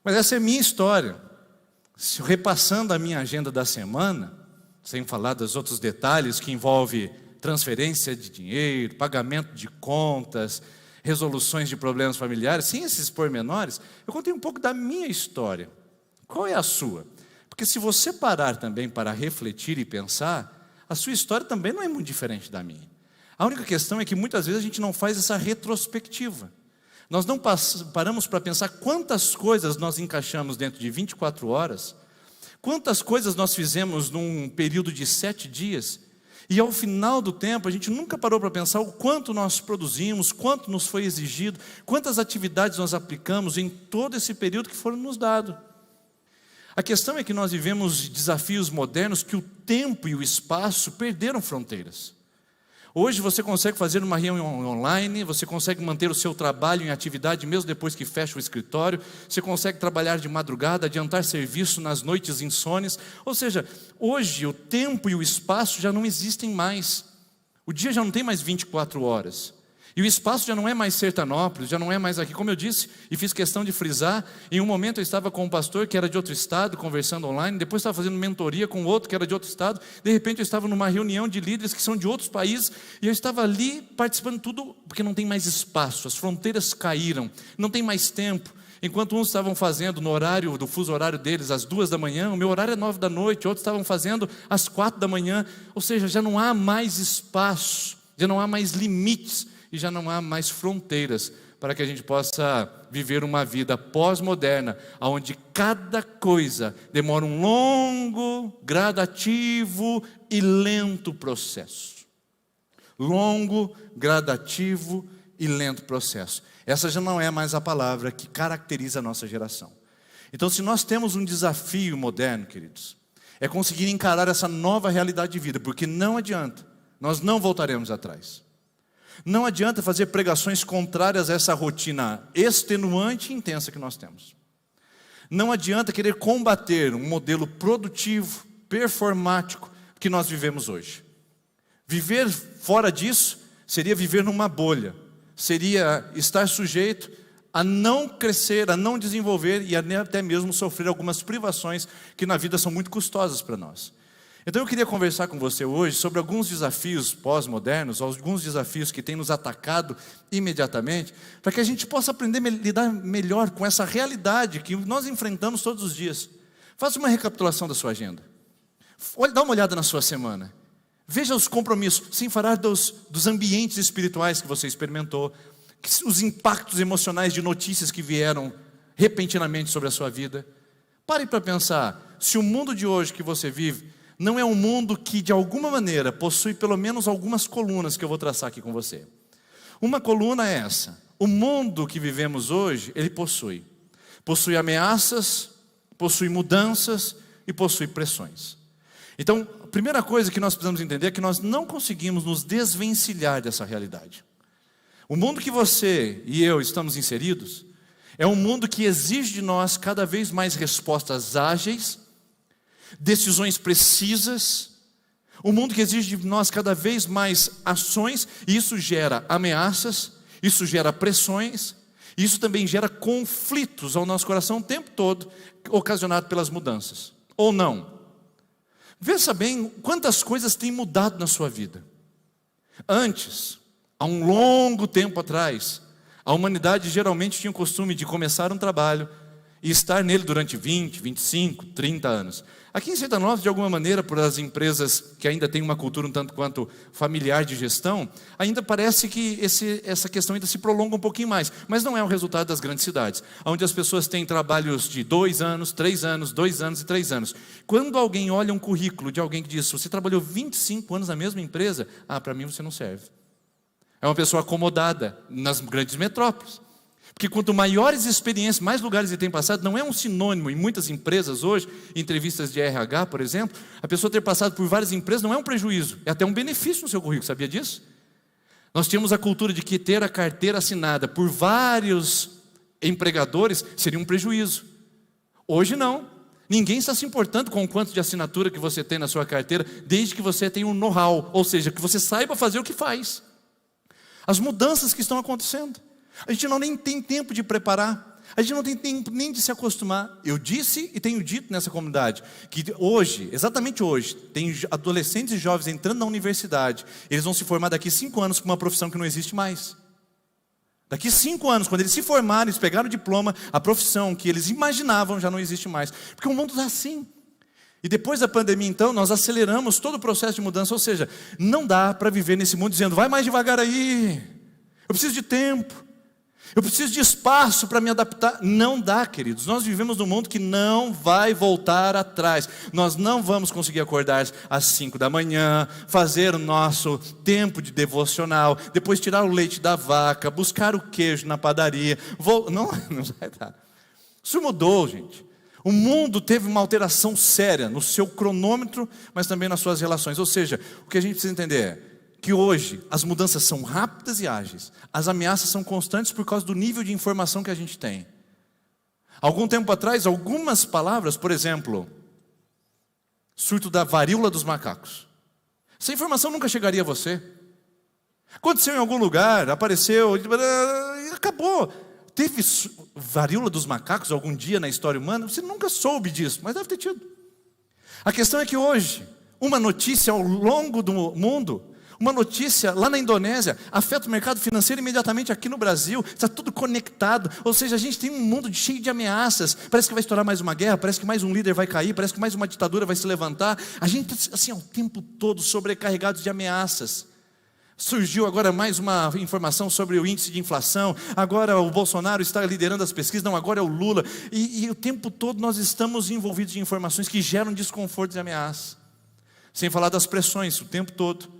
Mas essa é a minha história. Repassando a minha agenda da semana, sem falar dos outros detalhes que envolve transferência de dinheiro, pagamento de contas, resoluções de problemas familiares, sem esses pormenores, eu contei um pouco da minha história. Qual é a sua? Porque se você parar também para refletir e pensar, a sua história também não é muito diferente da minha. A única questão é que muitas vezes a gente não faz essa retrospectiva. Nós não paramos para pensar quantas coisas nós encaixamos dentro de 24 horas, quantas coisas nós fizemos num período de 7 dias, e ao final do tempo, a gente nunca parou para pensar o quanto nós produzimos, quanto nos foi exigido, quantas atividades nós aplicamos em todo esse período que foram nos dados. A questão é que nós vivemos desafios modernos que o tempo e o espaço perderam fronteiras. Hoje você consegue fazer uma reunião online, você consegue manter o seu trabalho em atividade mesmo depois que fecha o escritório, você consegue trabalhar de madrugada, adiantar serviço nas noites insones. Ou seja, hoje o tempo e o espaço já não existem mais. O dia já não tem mais 24 horas. E o espaço já não é mais Sertanópolis, já não é mais aqui. Como eu disse, e fiz questão de frisar, em um momento eu estava com um pastor que era de outro estado, conversando online, depois estava fazendo mentoria com outro que era de outro estado, de repente eu estava numa reunião de líderes que são de outros países, e eu estava ali participando de tudo, porque não tem mais espaço, as fronteiras caíram, não tem mais tempo. Enquanto uns estavam fazendo no horário, do fuso horário deles, às 2 da manhã, o meu horário é 9 da noite, outros estavam fazendo às 4 da manhã, ou seja, já não há mais espaço, já não há mais limites, e já não há mais fronteiras para que a gente possa viver uma vida pós-moderna, onde cada coisa demora um longo, gradativo e lento processo. Longo, gradativo e lento processo. Essa já não é mais a palavra que caracteriza a nossa geração. Então, se nós temos um desafio moderno, queridos, é conseguir encarar essa nova realidade de vida, porque não adianta, nós não voltaremos atrás. Não adianta fazer pregações contrárias a essa rotina extenuante e intensa que nós temos. Não adianta querer combater um modelo produtivo, performático que nós vivemos hoje. Viver fora disso seria viver numa bolha, seria estar sujeito a não crescer, a não desenvolver e até mesmo sofrer algumas privações que na vida são muito custosas para nós. Então eu queria conversar com você hoje sobre alguns desafios pós-modernos, alguns desafios que têm nos atacado imediatamente, para que a gente possa aprender a lidar melhor com essa realidade que nós enfrentamos todos os dias. Faça uma recapitulação da sua agenda. Dá uma olhada na sua semana. Veja os compromissos, sem falar dos ambientes espirituais que você experimentou, os impactos emocionais de notícias que vieram repentinamente sobre a sua vida. Pare para pensar, se o mundo de hoje que você vive não é um mundo que de alguma maneira possui pelo menos algumas colunas que eu vou traçar aqui com você. Uma coluna é essa: o mundo que vivemos hoje, ele possui ameaças, possui mudanças e possui pressões. Então, a primeira coisa que nós precisamos entender é que nós não conseguimos nos desvencilhar dessa realidade. O mundo que você e eu estamos inseridos é um mundo que exige de nós cada vez mais respostas ágeis, decisões precisas, um mundo que exige de nós cada vez mais ações, e isso gera ameaças, isso gera pressões, e isso também gera conflitos ao nosso coração o tempo todo, ocasionado pelas mudanças, ou não. Veja bem quantas coisas têm mudado na sua vida. Antes, há um longo tempo atrás, a humanidade geralmente tinha o costume de começar um trabalho e estar nele durante 20, 25, 30 anos. Aqui em Sertanópolis, de alguma maneira, por as empresas que ainda têm uma cultura um tanto quanto familiar de gestão, ainda parece que essa questão ainda se prolonga um pouquinho mais, mas não é o resultado das grandes cidades, onde as pessoas têm trabalhos de 2 anos, 3 anos, 2 anos e 3 anos. Quando alguém olha um currículo de alguém que diz, você trabalhou 25 anos na mesma empresa, para mim você não serve. É uma pessoa acomodada nas grandes metrópoles. Porque quanto maiores experiências, mais lugares ele tem passado, não é um sinônimo. Em muitas empresas hoje, em entrevistas de RH, por exemplo, a pessoa ter passado por várias empresas não é um prejuízo, é até um benefício no seu currículo, sabia disso? Nós tínhamos a cultura de que ter a carteira assinada por vários empregadores seria um prejuízo. Hoje não. Ninguém está se importando com o quanto de assinatura que você tem na sua carteira, desde que você tenha um know-how, ou seja, que você saiba fazer o que faz. As mudanças que estão acontecendo. A gente nem tem tempo de preparar, a gente não tem tempo nem de se acostumar. Eu disse e tenho dito nessa comunidade que hoje, exatamente hoje, tem adolescentes e jovens entrando na universidade. Eles vão se formar daqui 5 anos com uma profissão que não existe mais. Daqui 5 anos, quando eles se formarem, eles pegaram o diploma, a profissão que eles imaginavam já não existe mais. Porque o mundo está assim. E depois da pandemia, então, nós aceleramos todo o processo de mudança. Ou seja, não dá para viver nesse mundo dizendo, vai mais devagar aí, eu preciso de tempo, eu preciso de espaço para me adaptar. Não dá, queridos. Nós vivemos num mundo que não vai voltar atrás. Nós não vamos conseguir acordar às 5 da manhã, fazer o nosso tempo de devocional, depois tirar o leite da vaca, buscar o queijo na padaria. Não vai dar. Isso mudou, gente. O mundo teve uma alteração séria no seu cronômetro, mas também nas suas relações. Ou seja, o que a gente precisa entender é, que hoje as mudanças são rápidas e ágeis, as ameaças são constantes por causa do nível de informação que a gente tem. Algum tempo atrás, algumas palavras, por exemplo, surto da varíola dos macacos. Essa informação nunca chegaria a você. Aconteceu em algum lugar, apareceu, e acabou. Teve varíola dos macacos algum dia na história humana? Você nunca soube disso, mas deve ter tido. A questão é que hoje, uma notícia ao longo do mundo, uma notícia lá na Indonésia, afeta o mercado financeiro imediatamente aqui no Brasil, está tudo conectado, ou seja, a gente tem um mundo cheio de ameaças, parece que vai estourar mais uma guerra, parece que mais um líder vai cair, parece que mais uma ditadura vai se levantar, a gente está assim, o tempo todo sobrecarregado de ameaças. Surgiu agora mais uma informação sobre o índice de inflação, agora o Bolsonaro está liderando as pesquisas, não, agora é o Lula, e o tempo todo nós estamos envolvidos em informações que geram desconforto e ameaça, sem falar das pressões o tempo todo,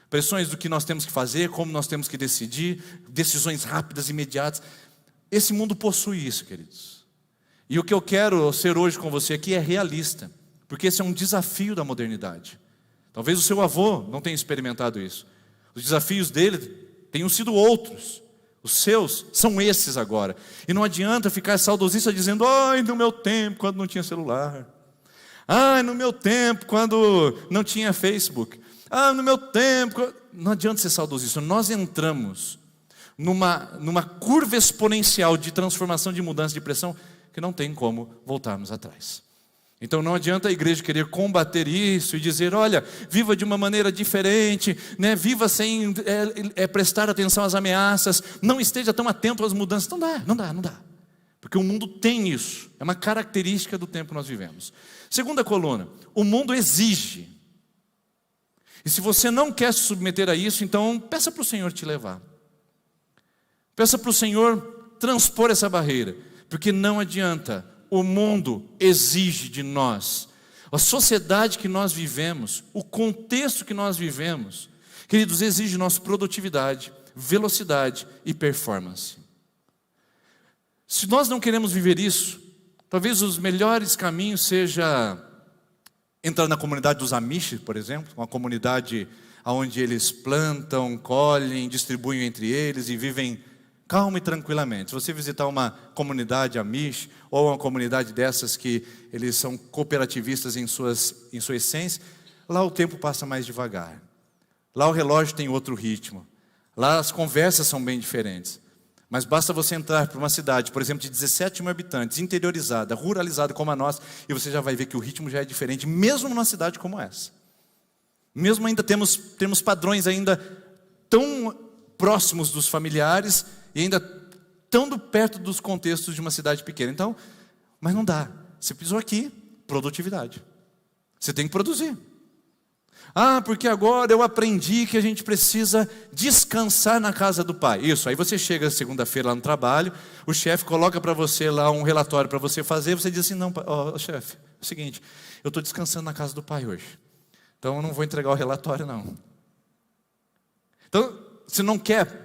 pressões do que nós temos que fazer, como nós temos que decidir, decisões rápidas, imediatas. Esse mundo possui isso, queridos, e o que eu quero ser hoje com você aqui é realista, porque esse é um desafio da modernidade. Talvez o seu avô não tenha experimentado isso. Os desafios dele tenham sido outros. Os seus são esses agora. E não adianta ficar saudosista dizendo: ai, no meu tempo, quando não tinha celular. Ai, no meu tempo, quando não tinha Facebook. Ah, no meu tempo. Não adianta ser saudosista. Nós entramos numa curva exponencial de transformação, de mudança, de pressão, que não tem como voltarmos atrás. Então não adianta a igreja querer combater isso e dizer: olha, viva de uma maneira diferente, né? Viva sem prestar atenção às ameaças, não esteja tão atento às mudanças. Não dá. Porque o mundo tem isso, é uma característica do tempo que nós vivemos. Segunda coluna, o mundo exige. E se você não quer se submeter a isso, então peça para o Senhor te levar. Peça para o Senhor transpor essa barreira, porque não adianta. O mundo exige de nós, a sociedade que nós vivemos, o contexto que nós vivemos, queridos, exige de nós produtividade, velocidade e performance. Se nós não queremos viver isso, talvez os melhores caminhos seja entrar na comunidade dos Amish, por exemplo, uma comunidade onde eles plantam, colhem, distribuem entre eles e vivem calma e tranquilamente. Se você visitar uma comunidade Amish, ou uma comunidade dessas que eles são cooperativistas em sua essência, lá o tempo passa mais devagar. Lá o relógio tem outro ritmo. Lá as conversas são bem diferentes. Mas basta você entrar para uma cidade, por exemplo, de 17 mil habitantes, interiorizada, ruralizada como a nossa, e você já vai ver que o ritmo já é diferente, mesmo numa cidade como essa. Mesmo ainda temos padrões ainda tão próximos dos familiares, e ainda tão perto dos contextos de uma cidade pequena. Então, mas não dá. Você pisou aqui, produtividade. Você tem que produzir. Ah, porque agora eu aprendi que a gente precisa descansar na casa do pai. Isso, aí você chega segunda-feira lá no trabalho, o chefe coloca para você lá um relatório para você fazer, você diz assim: não, chefe, é o seguinte, eu estou descansando na casa do pai hoje, então eu não vou entregar o relatório não. Então, você não quer.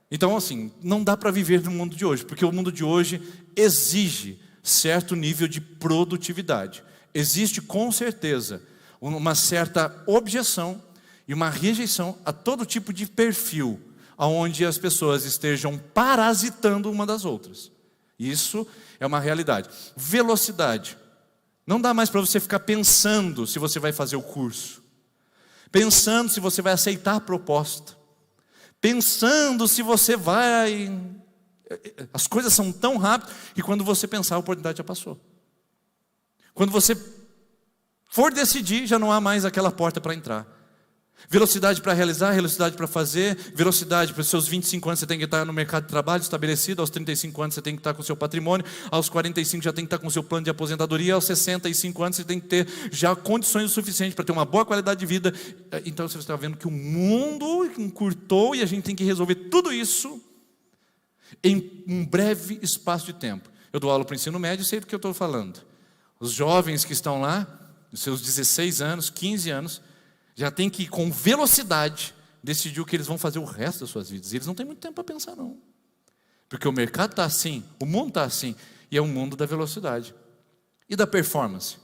Então, assim, não dá para viver no mundo de hoje, porque o mundo de hoje exige certo nível de produtividade. Existe, com certeza, uma certa objeção e uma rejeição a todo tipo de perfil, onde as pessoas estejam parasitando uma das outras. Isso é uma realidade. Velocidade. Não dá mais para você ficar pensando se você vai fazer o curso, pensando se você vai aceitar a proposta, pensando se você vai. As coisas são tão rápidas que quando você pensar, a oportunidade já passou. Quando você for decidir, já não há mais aquela porta para entrar. Velocidade para realizar, velocidade para fazer, velocidade para os seus 25 anos você tem que estar no mercado de trabalho estabelecido, aos 35 anos você tem que estar com o seu patrimônio, aos 45 já tem que estar com o seu plano de aposentadoria, aos 65 anos você tem que ter já condições o suficiente para ter uma boa qualidade de vida. Então você está vendo que o mundo encurtou e a gente tem que resolver tudo isso em um breve espaço de tempo. Eu dou aula para o ensino médio e sei do que eu estou falando. Os jovens que estão lá, os seus 16 anos, 15 anos, já tem que, com velocidade, decidir o que eles vão fazer o resto das suas vidas. E eles não têm muito tempo para pensar, não. Porque o mercado está assim, o mundo está assim, e é um mundo da velocidade. E da performance?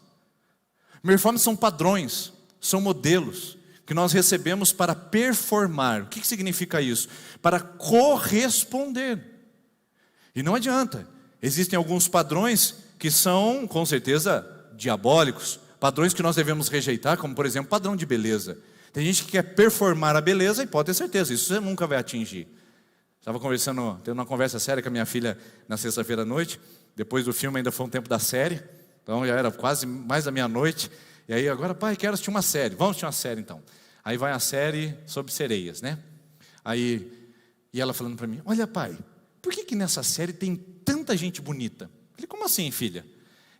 Performance são padrões, são modelos. que nós recebemos para performar. O que significa isso? Para corresponder. E não adianta. Existem alguns padrões que são, com certeza, diabólicos. Padrões que nós devemos rejeitar, como, por exemplo, padrão de beleza. Tem gente que quer performar a beleza e pode ter certeza, isso você nunca vai atingir. Estava tendo uma conversa séria com a minha filha na sexta-feira à noite. Depois do filme ainda foi um tempo da série. Então já era quase mais da meia-noite. E aí agora, pai, quero assistir uma série. Vamos assistir uma série então. Aí vai a série sobre sereias, né? E ela falando para mim, olha pai, por que nessa série tem tanta gente bonita? Eu falei, como assim, filha?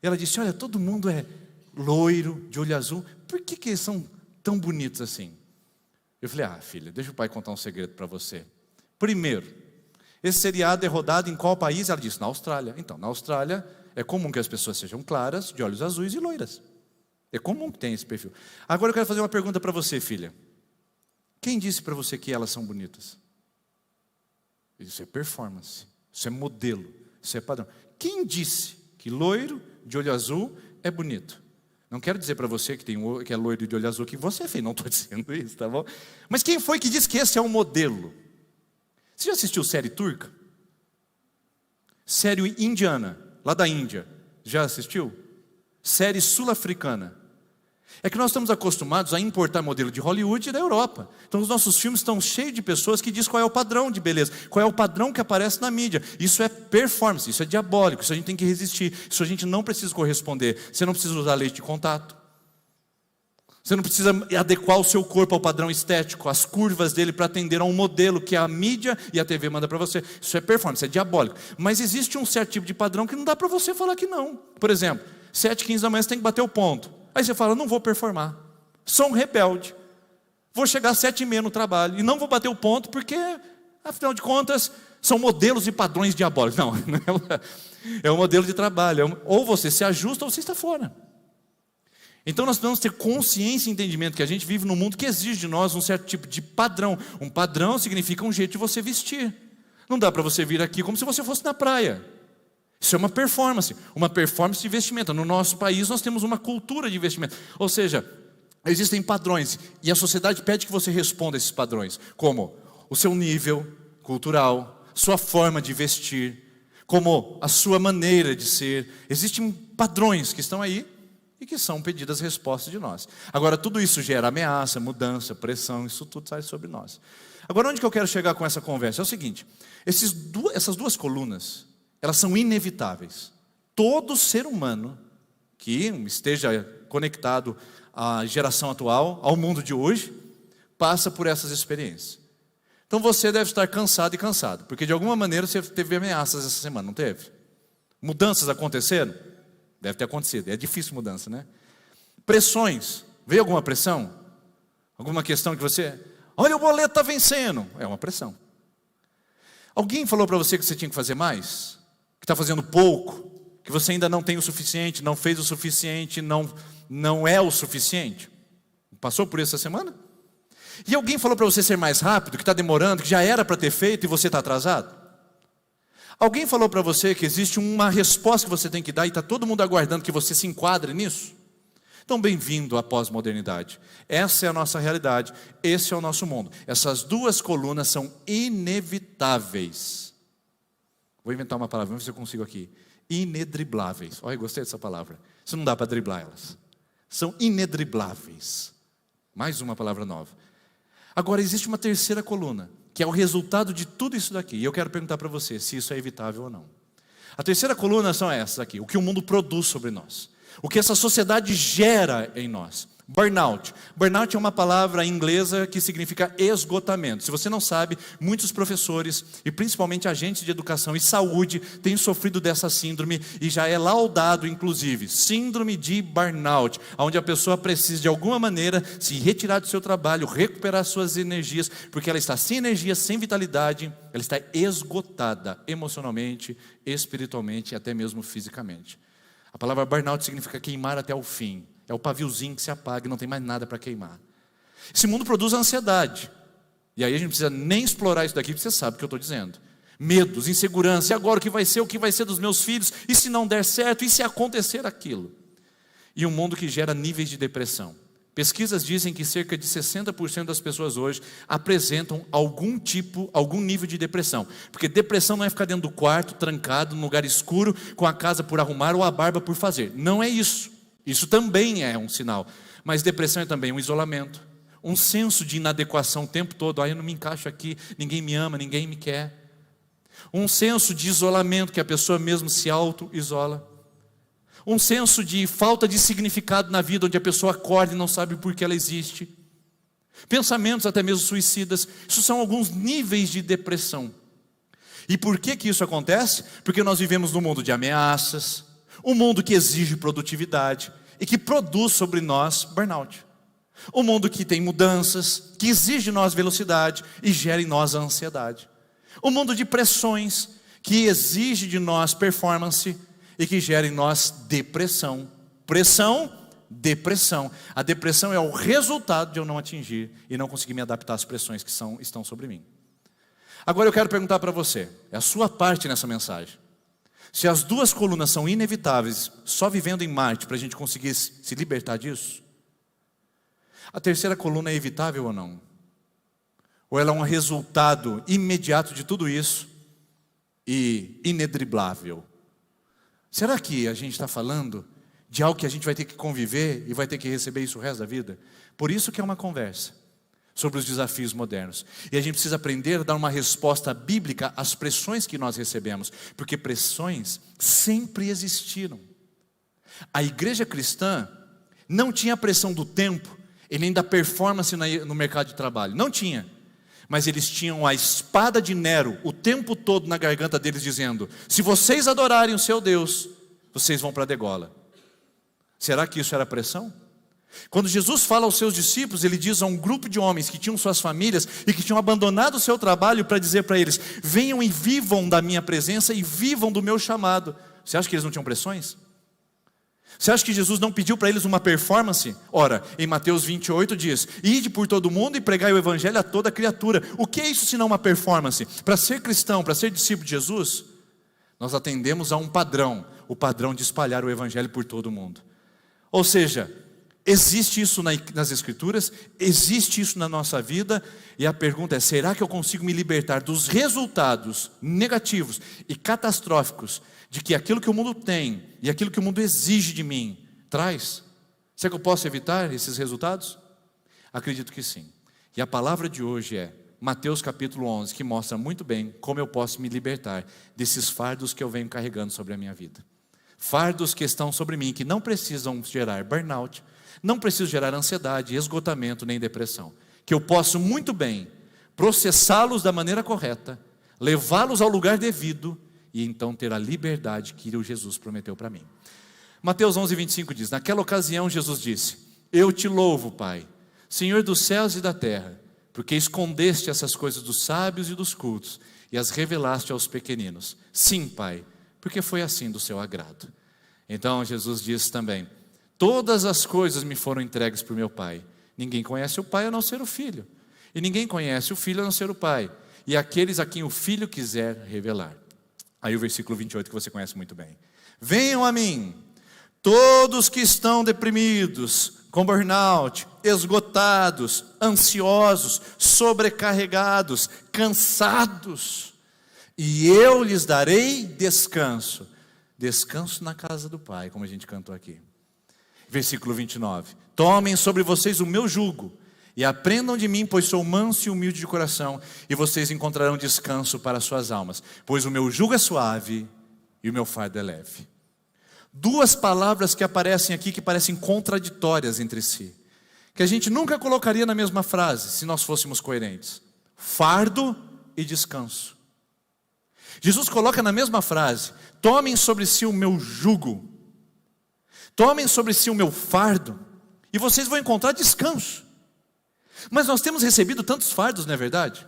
E ela disse, olha, todo mundo é loiro, de olho azul. Por que eles são tão bonitos assim? Eu falei, filha, deixa o pai contar um segredo para você. Primeiro, esse seriado é rodado em qual país? Ela disse, na Austrália. Então, na Austrália é comum que as pessoas sejam claras, de olhos azuis e loiras. É comum que tenha esse perfil. Agora eu quero fazer uma pergunta para você, filha. Quem disse para você que elas são bonitas? Isso é performance, isso é modelo, isso é padrão. Quem disse que loiro de olho azul é bonito? Não quero dizer para você que é loiro de olho azul que você é feio, não estou dizendo isso, tá bom? Mas quem foi que disse que esse é um modelo? Você já assistiu série turca? Série indiana, lá da Índia, já assistiu? Série sul-africana. É que nós estamos acostumados a importar modelo de Hollywood e da Europa. Então os nossos filmes estão cheios de pessoas que dizem qual é o padrão de beleza, qual é o padrão que aparece na mídia. Isso é performance, isso é diabólico, isso a gente tem que resistir, isso a gente não precisa corresponder. Você não precisa usar leite de contato. Você não precisa adequar o seu corpo ao padrão estético, as curvas dele para atender a um modelo que a mídia e a TV manda para você. Isso é performance, é diabólico. Mas existe um certo tipo de padrão que não dá para você falar que não. Por exemplo, 7h15 da manhã você tem que bater o ponto. Aí você fala, não vou performar. Sou um rebelde. Vou chegar às 7h30 no trabalho e não vou bater o ponto porque, afinal de contas, são modelos e padrões diabólicos. Não, é um modelo de trabalho. Ou você se ajusta ou você está fora. Então nós precisamos ter consciência e entendimento que a gente vive num mundo que exige de nós um certo tipo de padrão. Um padrão significa um jeito de você vestir. Não dá para você vir aqui como se você fosse na praia. Isso é uma performance de vestimenta. No nosso país nós temos uma cultura de vestimenta. Ou seja, existem padrões e a sociedade pede que você responda a esses padrões. Como o seu nível cultural, sua forma de vestir, como a sua maneira de ser. Existem padrões que estão aí e que são pedidas respostas de nós. Agora tudo isso gera ameaça, mudança, pressão, isso tudo sai sobre nós. Agora onde que eu quero chegar com essa conversa? É o seguinte, essas duas colunas, elas são inevitáveis. Todo ser humano que esteja conectado à geração atual, ao mundo de hoje, passa por essas experiências. Então você deve estar cansado e cansado, porque de alguma maneira você teve ameaças essa semana, não teve? Mudanças aconteceram? Deve ter acontecido, é difícil mudança, né? Pressões, veio alguma pressão? Alguma questão que você... Olha, o boleto está vencendo, é uma pressão. Alguém falou para você que você tinha que fazer mais? Que está fazendo pouco, que você ainda não tem o suficiente, não fez o suficiente, não é o suficiente. Passou por isso essa semana? E alguém falou para você ser mais rápido, que está demorando, que já era para ter feito e você está atrasado? Alguém falou para você que existe uma resposta que você tem que dar e está todo mundo aguardando que você se enquadre nisso? Então, bem-vindo à pós-modernidade. Essa é a nossa realidade, esse é o nosso mundo. Essas duas colunas são inevitáveis. Vou inventar uma palavra, vamos ver se eu consigo aqui. Inedribláveis. Olha, gostei dessa palavra. Isso não dá para driblar elas. São inedribláveis. Mais uma palavra nova. Agora, existe uma terceira coluna, que é o resultado de tudo isso daqui. E eu quero perguntar para você se isso é evitável ou não. A terceira coluna são essas aqui, o que o mundo produz sobre nós. O que essa sociedade gera em nós. Burnout. Burnout é uma palavra inglesa que significa esgotamento. Se você não sabe, muitos professores e principalmente agentes de educação e saúde têm sofrido dessa síndrome e já é laudado, inclusive, síndrome de burnout, onde a pessoa precisa de alguma maneira se retirar do seu trabalho, recuperar suas energias, porque ela está sem energia, sem vitalidade, ela está esgotada emocionalmente, espiritualmente e até mesmo fisicamente. A palavra burnout significa queimar até o fim. É o paviozinho que se apaga e não tem mais nada para queimar. Esse mundo produz ansiedade. E aí a gente não precisa nem explorar isso daqui, porque você sabe o que eu estou dizendo. Medos, insegurança, e agora o que vai ser dos meus filhos? E se não der certo? E se acontecer aquilo? E um mundo que gera níveis de depressão. Pesquisas dizem que cerca de 60% das pessoas hoje apresentam algum nível de depressão. Porque depressão não é ficar dentro do quarto, trancado, num lugar escuro, com a casa por arrumar ou a barba por fazer. Não é isso. Isso também é um sinal. Mas depressão é também um isolamento, um senso de inadequação o tempo todo. Eu não me encaixo aqui, ninguém me ama, ninguém me quer. Um senso de isolamento, que a pessoa mesmo se auto-isola. Um senso de falta de significado na vida, onde a pessoa acorda e não sabe por que ela existe. Pensamentos até mesmo suicidas. Isso são alguns níveis de depressão. E por que isso acontece? Porque nós vivemos num mundo de ameaças, um mundo que exige produtividade e que produz sobre nós burnout. Um mundo que tem mudanças, que exige de nós velocidade e gera em nós a ansiedade. Um mundo de pressões, que exige de nós performance e que gera em nós depressão. Pressão, depressão. A depressão é o resultado de eu não atingir e não conseguir me adaptar às pressões que estão sobre mim. Agora eu quero perguntar para você, é a sua parte nessa mensagem. Se as duas colunas são inevitáveis, só vivendo em Marte para a gente conseguir se libertar disso, a terceira coluna é evitável ou não? Ou ela é um resultado imediato de tudo isso e inedriblável? Será que a gente está falando de algo que a gente vai ter que conviver e vai ter que receber isso o resto da vida? Por isso que é uma conversa sobre os desafios modernos. E a gente precisa aprender a dar uma resposta bíblica às pressões que nós recebemos, porque pressões sempre existiram. A igreja cristã não tinha a pressão do tempo e nem da performance no mercado de trabalho. Não tinha. Mas eles tinham a espada de Nero o tempo todo na garganta deles, dizendo: se vocês adorarem o seu Deus, vocês vão para a degola. Será que isso era pressão? Quando Jesus fala aos seus discípulos, ele diz a um grupo de homens que tinham suas famílias e que tinham abandonado o seu trabalho para dizer para eles: venham e vivam da minha presença e vivam do meu chamado. Você acha que eles não tinham pressões? Você acha que Jesus não pediu para eles uma performance? Ora, em Mateus 28 diz: ide por todo mundo e pregai o evangelho a toda criatura. O que é isso senão uma performance? Para ser cristão, para ser discípulo de Jesus, nós atendemos a um padrão, o padrão de espalhar o evangelho por todo mundo. Ou seja, existe isso nas escrituras, existe isso na nossa vida, e a pergunta é: será que eu consigo me libertar dos resultados negativos e catastróficos de que aquilo que o mundo tem e aquilo que o mundo exige de mim traz? Será que eu posso evitar esses resultados? Acredito que sim. E a palavra de hoje é Mateus capítulo 11, que mostra muito bem como eu posso me libertar desses fardos que eu venho carregando sobre a minha vida. Fardos que estão sobre mim, que não precisam gerar burnout, não precisam gerar ansiedade, esgotamento nem depressão. Que eu posso muito bem processá-los da maneira correta, levá-los ao lugar devido e então ter a liberdade que o Jesus prometeu para mim. Mateus 11, 25 diz: naquela ocasião Jesus disse: eu te louvo, Pai, Senhor dos céus e da terra, porque escondeste essas coisas dos sábios e dos cultos e as revelaste aos pequeninos. Sim, Pai, porque foi assim do seu agrado. Então Jesus disse também: todas as coisas me foram entregues por meu Pai. Ninguém conhece o Pai a não ser o Filho, e ninguém conhece o Filho a não ser o Pai, e aqueles a quem o Filho quiser revelar. Aí o versículo 28 que você conhece muito bem: venham a mim, todos que estão deprimidos, com burnout, esgotados, ansiosos, sobrecarregados, cansados, e eu lhes darei descanso. Descanso na casa do Pai, como a gente cantou aqui. Versículo 29: tomem sobre vocês o meu jugo e aprendam de mim, pois sou manso e humilde de coração, e vocês encontrarão descanso para as suas almas, pois o meu jugo é suave e o meu fardo é leve. Duas palavras que aparecem aqui que parecem contraditórias entre si, que a gente nunca colocaria na mesma frase se nós fôssemos coerentes: fardo e descanso. Jesus coloca na mesma frase: tomem sobre si o meu jugo, tomem sobre si o meu fardo, e vocês vão encontrar descanso. Mas nós temos recebido tantos fardos, não é verdade?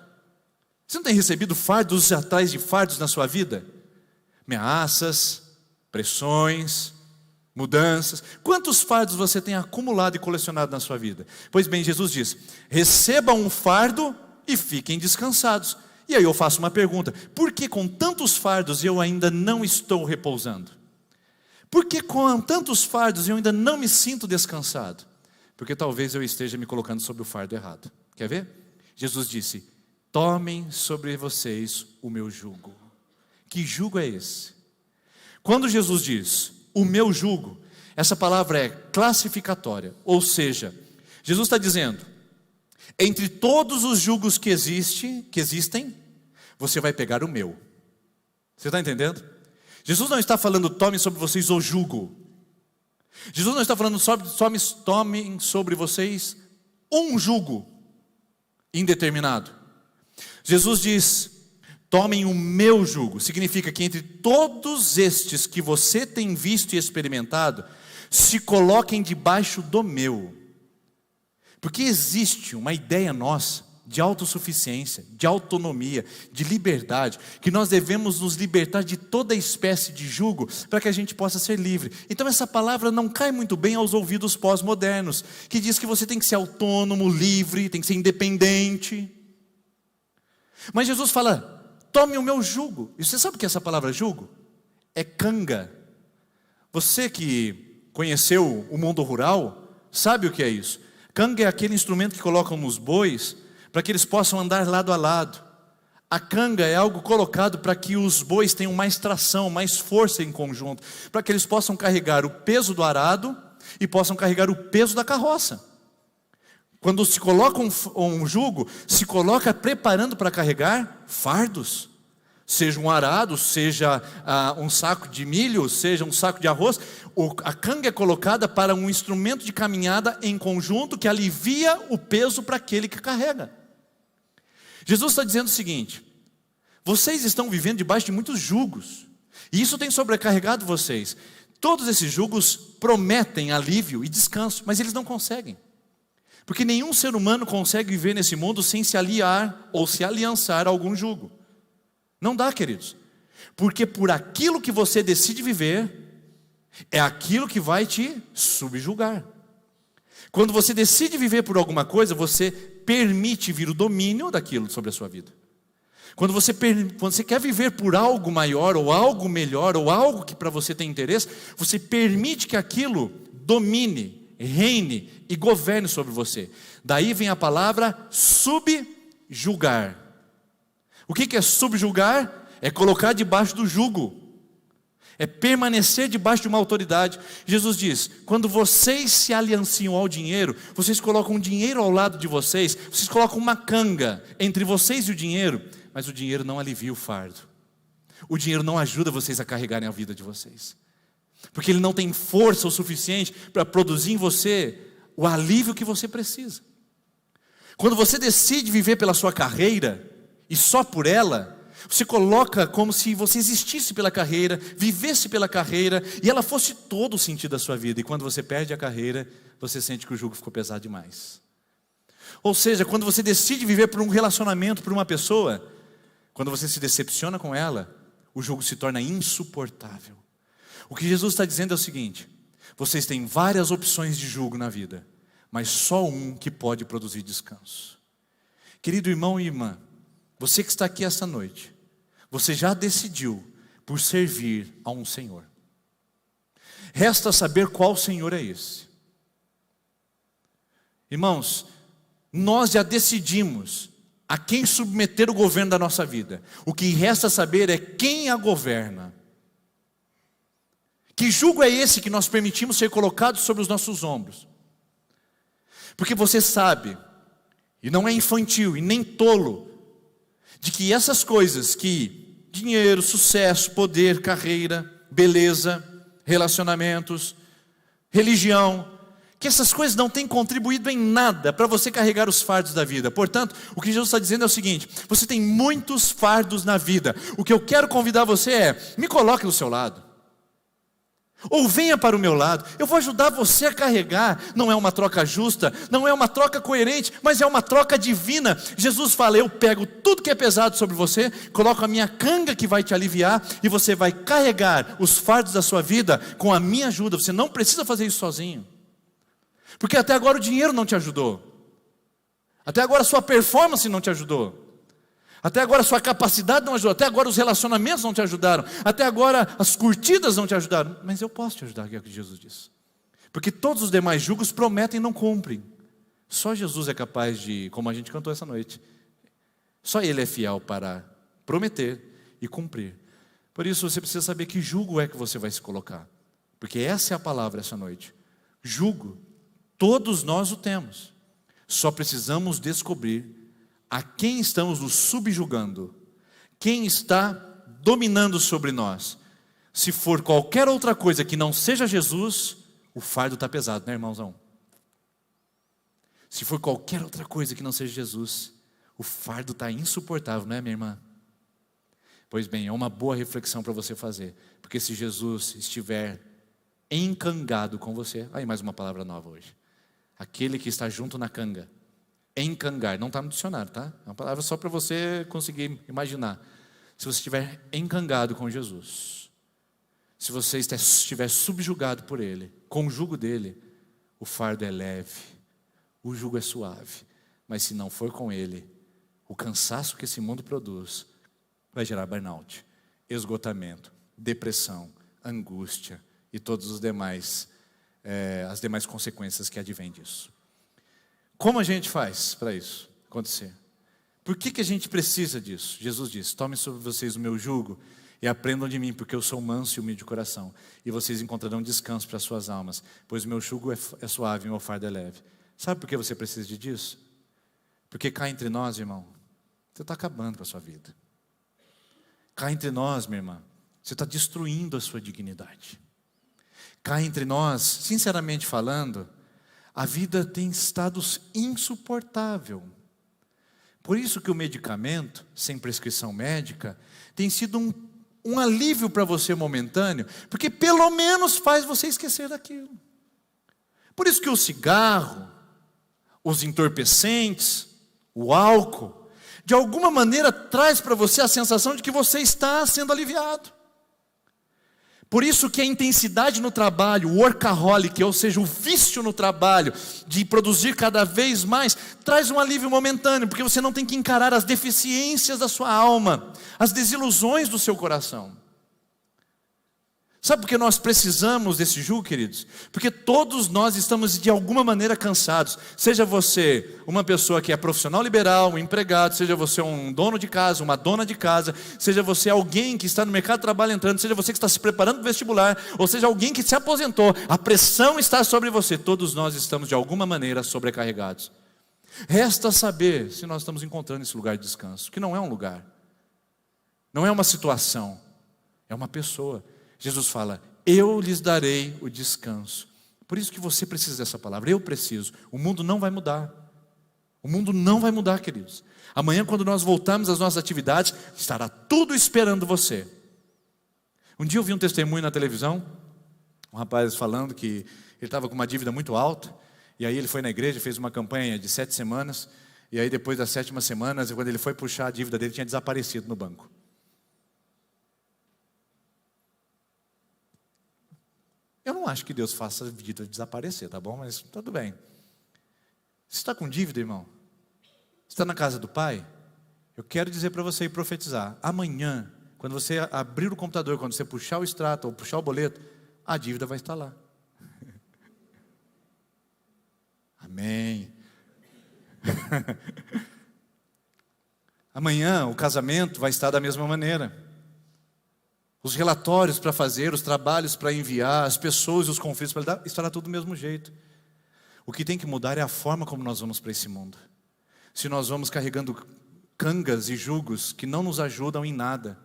Você não tem recebido fardos atrás de fardos na sua vida? Ameaças, pressões, mudanças. Quantos fardos você tem acumulado e colecionado na sua vida? Pois bem, Jesus diz: recebam um fardo e fiquem descansados. E aí eu faço uma pergunta: por que com tantos fardos eu ainda não estou repousando? Por que com tantos fardos eu ainda não me sinto descansado? Porque talvez eu esteja me colocando sobre o fardo errado. Quer ver? Jesus disse: tomem sobre vocês o meu jugo. Que jugo é esse? Quando Jesus diz o meu jugo, essa palavra é classificatória. Ou seja, Jesus está dizendo: entre todos os jugos que existem, você vai pegar o meu. Você está entendendo? Jesus não está falando tomem sobre vocês o jugo. Jesus não está falando tomem sobre vocês um jugo indeterminado. Jesus diz: tomem o meu jugo. Significa que entre todos estes que você tem visto e experimentado, se coloquem debaixo do meu. Porque existe uma ideia nossa de autossuficiência, de autonomia, de liberdade, que nós devemos nos libertar de toda espécie de jugo para que a gente possa ser livre. Então essa palavra não cai muito bem aos ouvidos pós-modernos, que diz que você tem que ser autônomo, livre, tem que ser independente. Mas Jesus fala: tome o meu jugo. E você sabe o que é essa palavra jugo? É canga. Você que conheceu o mundo rural, sabe o que é isso? Canga é aquele instrumento que colocam nos bois para que eles possam andar lado a lado. A canga é algo colocado para que os bois tenham mais tração, mais força em conjunto, para que eles possam carregar o peso do arado e possam carregar o peso da carroça. Quando se coloca um jugo, se coloca preparando para carregar fardos. Seja um arado, seja um saco de milho, seja um saco de arroz. A canga é colocada para um instrumento de caminhada em conjunto que alivia o peso para aquele que carrega. Jesus está dizendo o seguinte: vocês estão vivendo debaixo de muitos jugos, e isso tem sobrecarregado vocês. Todos esses jugos prometem alívio e descanso, mas eles não conseguem. Porque nenhum ser humano consegue viver nesse mundo sem se aliar ou se aliançar a algum jugo. Não dá, queridos. Porque por aquilo que você decide viver, é aquilo que vai te subjugar. Quando você decide viver por alguma coisa, você permite vir o domínio daquilo sobre a sua vida. Quando você quer viver por algo maior, ou algo melhor, ou algo que para você tem interesse, você permite que aquilo domine, reine e governe sobre você. Daí vem a palavra subjugar. O que é subjugar? É colocar debaixo do jugo, é permanecer debaixo de uma autoridade. Jesus diz: quando vocês se alianciam ao dinheiro, vocês colocam o dinheiro ao lado de vocês, vocês colocam uma canga entre vocês e o dinheiro, mas o dinheiro não alivia o fardo, o dinheiro não ajuda vocês a carregarem a vida de vocês, porque ele não tem força o suficiente para produzir em você o alívio que você precisa. Quando você decide viver pela sua carreira, e só por ela, você coloca como se você existisse pela carreira, vivesse pela carreira, e ela fosse todo o sentido da sua vida. E quando você perde a carreira, você sente que o jugo ficou pesado demais. Ou seja, quando você decide viver por um relacionamento, por uma pessoa, quando você se decepciona com ela, o jugo se torna insuportável. O que Jesus está dizendo é o seguinte: vocês têm várias opções de jugo na vida, mas só um que pode produzir descanso. Querido irmão e irmã, você que está aqui esta noite, você já decidiu por servir a um Senhor. Resta saber qual Senhor é esse. Irmãos, nós já decidimos a quem submeter o governo da nossa vida. O que resta saber é quem a governa. Que jugo é esse que nós permitimos ser colocado sobre os nossos ombros? Porque você sabe, e não é infantil e nem tolo, de que essas coisas que dinheiro, sucesso, poder, carreira, beleza, relacionamentos, religião, que essas coisas não têm contribuído em nada para você carregar os fardos da vida. Portanto, o que Jesus está dizendo é o seguinte: você tem muitos fardos na vida. O que eu quero convidar você é: me coloque do seu lado, ou venha para o meu lado, eu vou ajudar você a carregar. Não é uma troca justa, não é uma troca coerente, mas é uma troca divina. Jesus fala: eu pego tudo que é pesado sobre você, coloco a minha canga que vai te aliviar, e você vai carregar os fardos da sua vida com a minha ajuda. Você não precisa fazer isso sozinho, porque até agora o dinheiro não te ajudou, até agora a sua performance não te ajudou, até agora a sua capacidade não ajudou, até agora os relacionamentos não te ajudaram, até agora as curtidas não te ajudaram. Mas eu posso te ajudar, que é o que Jesus diz. Porque todos os demais jugos prometem e não cumprem. Só Jesus é capaz de, como a gente cantou essa noite, só Ele é fiel para prometer e cumprir. Por isso você precisa saber que jugo é que você vai se colocar. Porque essa é a palavra essa noite. Jugo, todos nós o temos. Só precisamos descobrir a quem estamos nos subjugando. Quem está dominando sobre nós. Se for qualquer outra coisa que não seja Jesus, o fardo está pesado, né, irmãozão? Se for qualquer outra coisa que não seja Jesus, o fardo está insuportável, não é, minha irmã? Pois bem, é uma boa reflexão para você fazer. Porque se Jesus estiver encangado com você, aí mais uma palavra nova hoje. Aquele que está junto na canga. Encangar, não está no dicionário, tá? É uma palavra só para você conseguir imaginar. Se você estiver encangado com Jesus, se você estiver subjugado por Ele, com o jugo dele, o fardo é leve, o jugo é suave. Mas se não for com Ele, o cansaço que esse mundo produz vai gerar burnout, esgotamento, depressão, angústia e todos os demais, as demais consequências que advêm disso. Como a gente faz para isso acontecer? Por que a gente precisa disso? Jesus disse: tomem sobre vocês o meu jugo e aprendam de mim, porque eu sou manso e humilde de coração, e vocês encontrarão descanso para as suas almas, pois o meu jugo é suave e o meu fardo é leve. Sabe por que você precisa disso? Porque cá entre nós, irmão, você está acabando com a sua vida. Cá entre nós, minha irmã, você está destruindo a sua dignidade. Cá entre nós, sinceramente falando, a vida tem estado insuportável. Por isso que o medicamento, sem prescrição médica, tem sido um alívio para você momentâneo, porque pelo menos faz você esquecer daquilo. Por isso que o cigarro, os entorpecentes, o álcool, de alguma maneira traz para você a sensação de que você está sendo aliviado. Por isso que a intensidade no trabalho, o workaholic, ou seja, o vício no trabalho, de produzir cada vez mais, traz um alívio momentâneo, porque você não tem que encarar as deficiências da sua alma, as desilusões do seu coração. Sabe por que nós precisamos desse jugo, queridos? Porque todos nós estamos de alguma maneira cansados. Seja você uma pessoa que é profissional liberal, um empregado, seja você um dono de casa, uma dona de casa, seja você alguém que está no mercado de trabalho entrando, seja você que está se preparando para o vestibular, ou seja alguém que se aposentou, a pressão está sobre você. Todos nós estamos de alguma maneira sobrecarregados. Resta saber se nós estamos encontrando esse lugar de descanso, que não é um lugar, não é uma situação, é uma pessoa. Jesus fala: eu lhes darei o descanso. Por isso que você precisa dessa palavra, eu preciso. O mundo não vai mudar. O mundo não vai mudar, queridos. Amanhã, quando nós voltarmos às nossas atividades, estará tudo esperando você. Um dia eu vi um testemunho na televisão, um rapaz falando que ele estava com uma dívida muito alta, e aí ele foi na igreja, fez uma campanha de 7 semanas, e aí depois das 7ª semana, quando ele foi puxar a dívida dele, tinha desaparecido no banco. Eu não acho que Deus faça a dívida desaparecer, tá bom? Mas tudo bem. Você está com dívida, irmão? Você está na casa do Pai? Eu quero dizer para você e profetizar. Amanhã, quando você abrir o computador, quando você puxar o extrato ou puxar o boleto, a dívida vai estar lá. Amém. Amanhã o casamento vai estar da mesma maneira. Os relatórios para fazer, os trabalhos para enviar, as pessoas e os conflitos para lidar, estará tudo do mesmo jeito. O que tem que mudar é a forma como nós vamos para esse mundo. Se nós vamos carregando cangas e jugos que não nos ajudam em nada,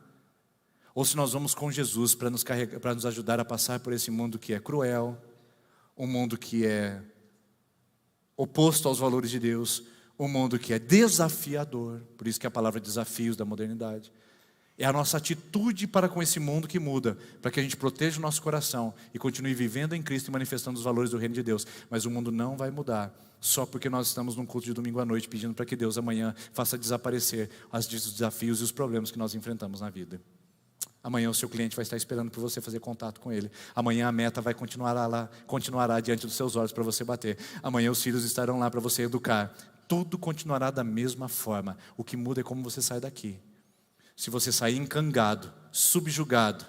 ou se nós vamos com Jesus para nos ajudar a passar por esse mundo que é cruel, um mundo que é oposto aos valores de Deus, um mundo que é desafiador, por isso que a palavra desafios da modernidade. É a nossa atitude para com esse mundo que muda, para que a gente proteja o nosso coração e continue vivendo em Cristo e manifestando os valores do reino de Deus. Mas o mundo não vai mudar só porque nós estamos num culto de domingo à noite pedindo para que Deus amanhã faça desaparecer os desafios e os problemas que nós enfrentamos na vida. Amanhã o seu cliente vai estar esperando por você fazer contato com ele. Amanhã a meta vai continuará diante dos seus olhos para você bater. Amanhã os filhos estarão lá para você educar. Tudo continuará da mesma forma. O que muda é como você sai daqui. Se você sair encangado, subjugado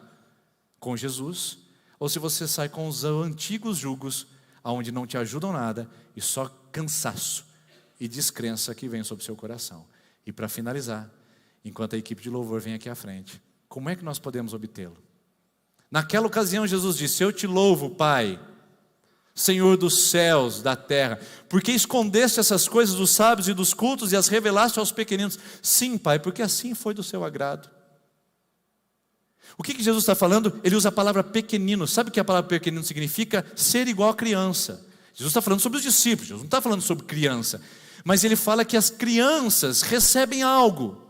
com Jesus, ou se você sai com os antigos jugos, onde não te ajudam nada e só cansaço e descrença que vem sobre o seu coração. E para finalizar, enquanto a equipe de louvor vem aqui à frente, como é que nós podemos obtê-lo? Naquela ocasião Jesus disse: eu te louvo, Pai, Senhor dos céus, da terra, porque escondeste essas coisas dos sábios e dos cultos e as revelaste aos pequeninos. Sim, Pai, porque assim foi do seu agrado. O que Jesus está falando? Ele usa a palavra pequenino. Sabe o que a palavra pequenino significa? Ser igual a criança. Jesus está falando sobre os discípulos, Jesus não está falando sobre criança. Mas ele fala que as crianças recebem algo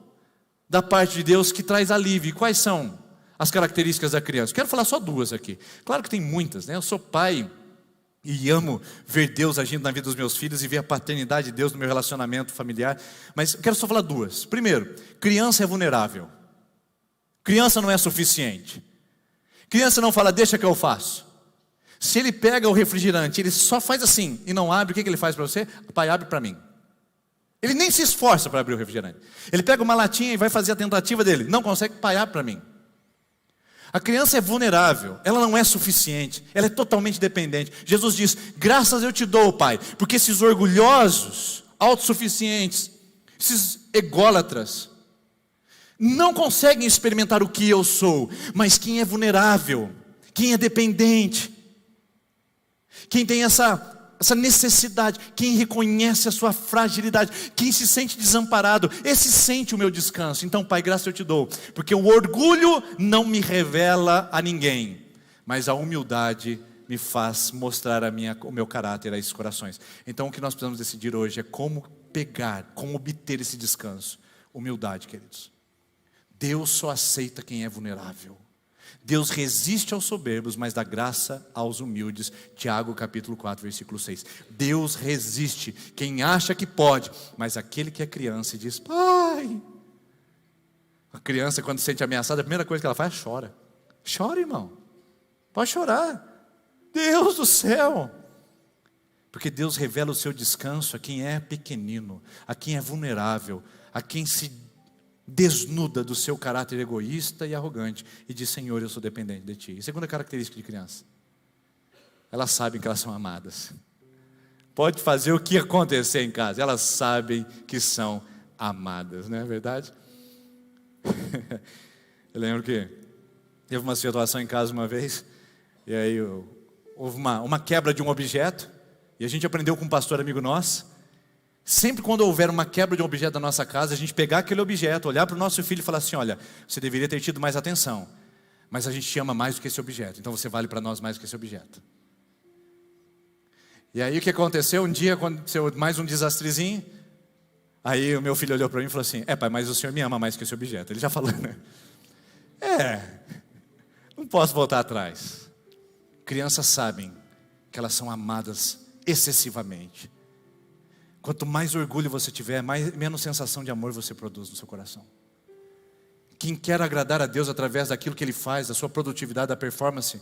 da parte de Deus que traz alívio. E quais são as características da criança? Quero falar só duas aqui. Claro que tem muitas, né? Eu sou pai e amo ver Deus agindo na vida dos meus filhos e ver a paternidade de Deus no meu relacionamento familiar. Mas quero só falar duas. Primeiro, criança é vulnerável. Criança não é suficiente. Criança não fala, deixa que eu faço. Se ele pega o refrigerante, ele só faz assim e não abre, o que ele faz para você? Pai, abre para mim. Ele nem se esforça para abrir o refrigerante. Ele pega uma latinha e vai fazer a tentativa dele. Não consegue, pai, abre para mim. A criança é vulnerável, ela não é suficiente, ela é totalmente dependente. Jesus diz, graças eu te dou, Pai, porque esses orgulhosos, autossuficientes, esses ególatras, não conseguem experimentar o que eu sou. Mas quem é vulnerável, quem é dependente, quem tem essa necessidade, quem reconhece a sua fragilidade, quem se sente desamparado, esse sente o meu descanso. Então, Pai, graça eu te dou, porque o orgulho não me revela a ninguém, mas a humildade me faz mostrar o meu caráter a esses corações. Então, o que nós precisamos decidir hoje é como pegar, como obter esse descanso. Humildade, queridos. Deus só aceita quem é vulnerável. Deus resiste aos soberbos, mas dá graça aos humildes. Tiago capítulo 4, versículo 6. Deus resiste quem acha que pode, mas aquele que é criança e diz, Pai. A criança, quando se sente ameaçada, a primeira coisa que ela faz é chora. Chora, irmão. Pode chorar. Deus do céu. Porque Deus revela o seu descanso a quem é pequenino, a quem é vulnerável, a quem se desnuda do seu caráter egoísta e arrogante e diz, Senhor, eu sou dependente de Ti. E segunda característica de criança, elas sabem que elas são amadas. Pode fazer o que acontecer em casa, elas sabem que são amadas, não é verdade? Eu lembro que teve uma situação em casa uma vez, e aí houve uma quebra de um objeto, e a gente aprendeu com um pastor amigo nosso. Sempre quando houver uma quebra de um objeto da nossa casa, a gente pegar aquele objeto, olhar para o nosso filho e falar assim, olha, você deveria ter tido mais atenção, mas a gente te ama mais do que esse objeto, então você vale para nós mais do que esse objeto. E aí o que aconteceu? Um dia aconteceu mais um desastrezinho, aí o meu filho olhou para mim e falou assim, pai, mas o senhor me ama mais que esse objeto. Ele já falou, né? Não posso voltar atrás. Crianças sabem que elas são amadas excessivamente. Quanto mais orgulho você tiver, menos sensação de amor você produz no seu coração. Quem quer agradar a Deus através daquilo que Ele faz, da sua produtividade, da performance,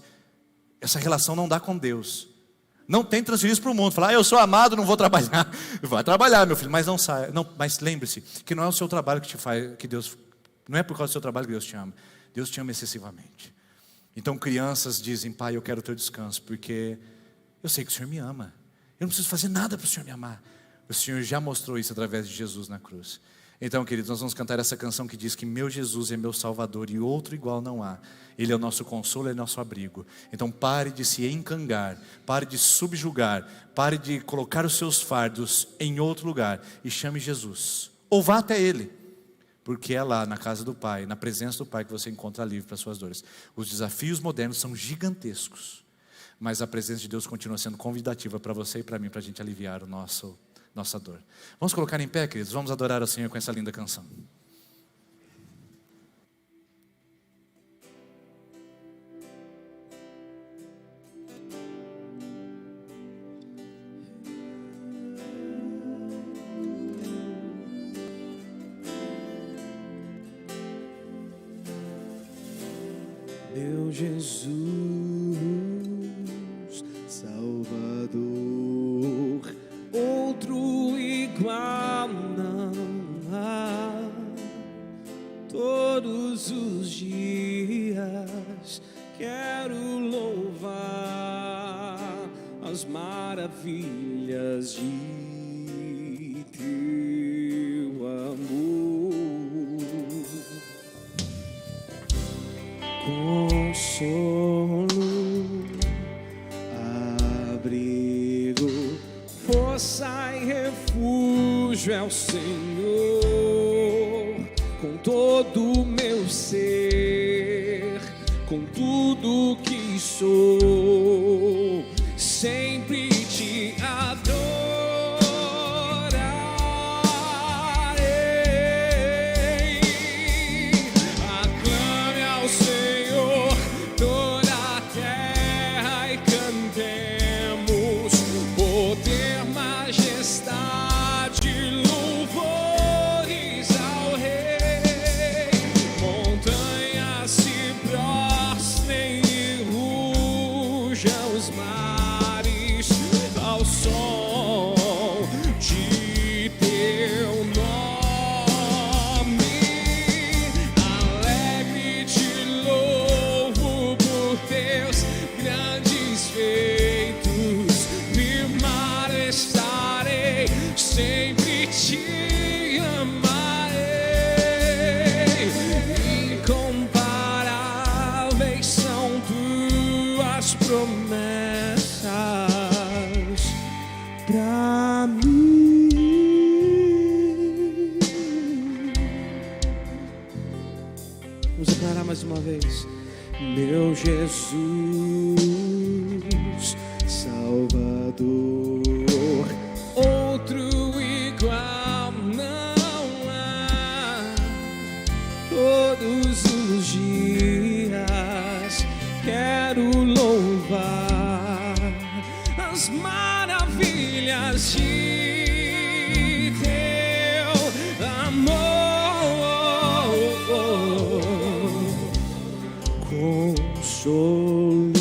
essa relação não dá com Deus. Não tem transferir isso para o mundo. Falar, eu sou amado, não vou trabalhar. Vai trabalhar, meu filho, mas não sai. Não, mas lembre-se que não é o seu trabalho que te faz, que Deus, não é por causa do seu trabalho que Deus te ama. Deus te ama excessivamente. Então crianças dizem, Pai, eu quero o teu descanso, porque eu sei que o Senhor me ama. Eu não preciso fazer nada para o Senhor me amar. O Senhor já mostrou isso através de Jesus na cruz. Então, queridos, nós vamos cantar essa canção que diz que meu Jesus é meu Salvador e outro igual não há. Ele é o nosso consolo, Ele é o nosso abrigo. Então pare de se encangar, pare de subjugar, pare de colocar os seus fardos em outro lugar e chame Jesus. Ou vá até Ele, porque é lá na casa do Pai, na presença do Pai que você encontra alívio para as suas dores. Os desafios modernos são gigantescos, mas a presença de Deus continua sendo convidativa para você e para mim, para a gente aliviar nossa dor. Vamos colocar em pé, queridos? Vamos adorar ao Senhor com essa linda canção. Meu Jesus, Salvador, outro igual não há. Todos os dias quero louvar as maravilhas maravilhas de teu amor, consolo, abrigo, força e refúgio é o Senhor, com todo o meu ser, com tudo que sou, sempre te adorarei. Aclame ao Senhor toda a terra e cantemos poder, majestade, louvores ao Rei. Montanhas se prostrem e rujam os mares ao som de teu nome. Alegre te louvo por teus grandes feitos, firmar estarei, sempre te amarei. Incomparáveis são tuas promessas pra mim. Vamos declarar mais uma vez. Meu Jesus, Salvador, outro igual não há. Todos os dias quero louvar as maravilhas de teu amor, consolo,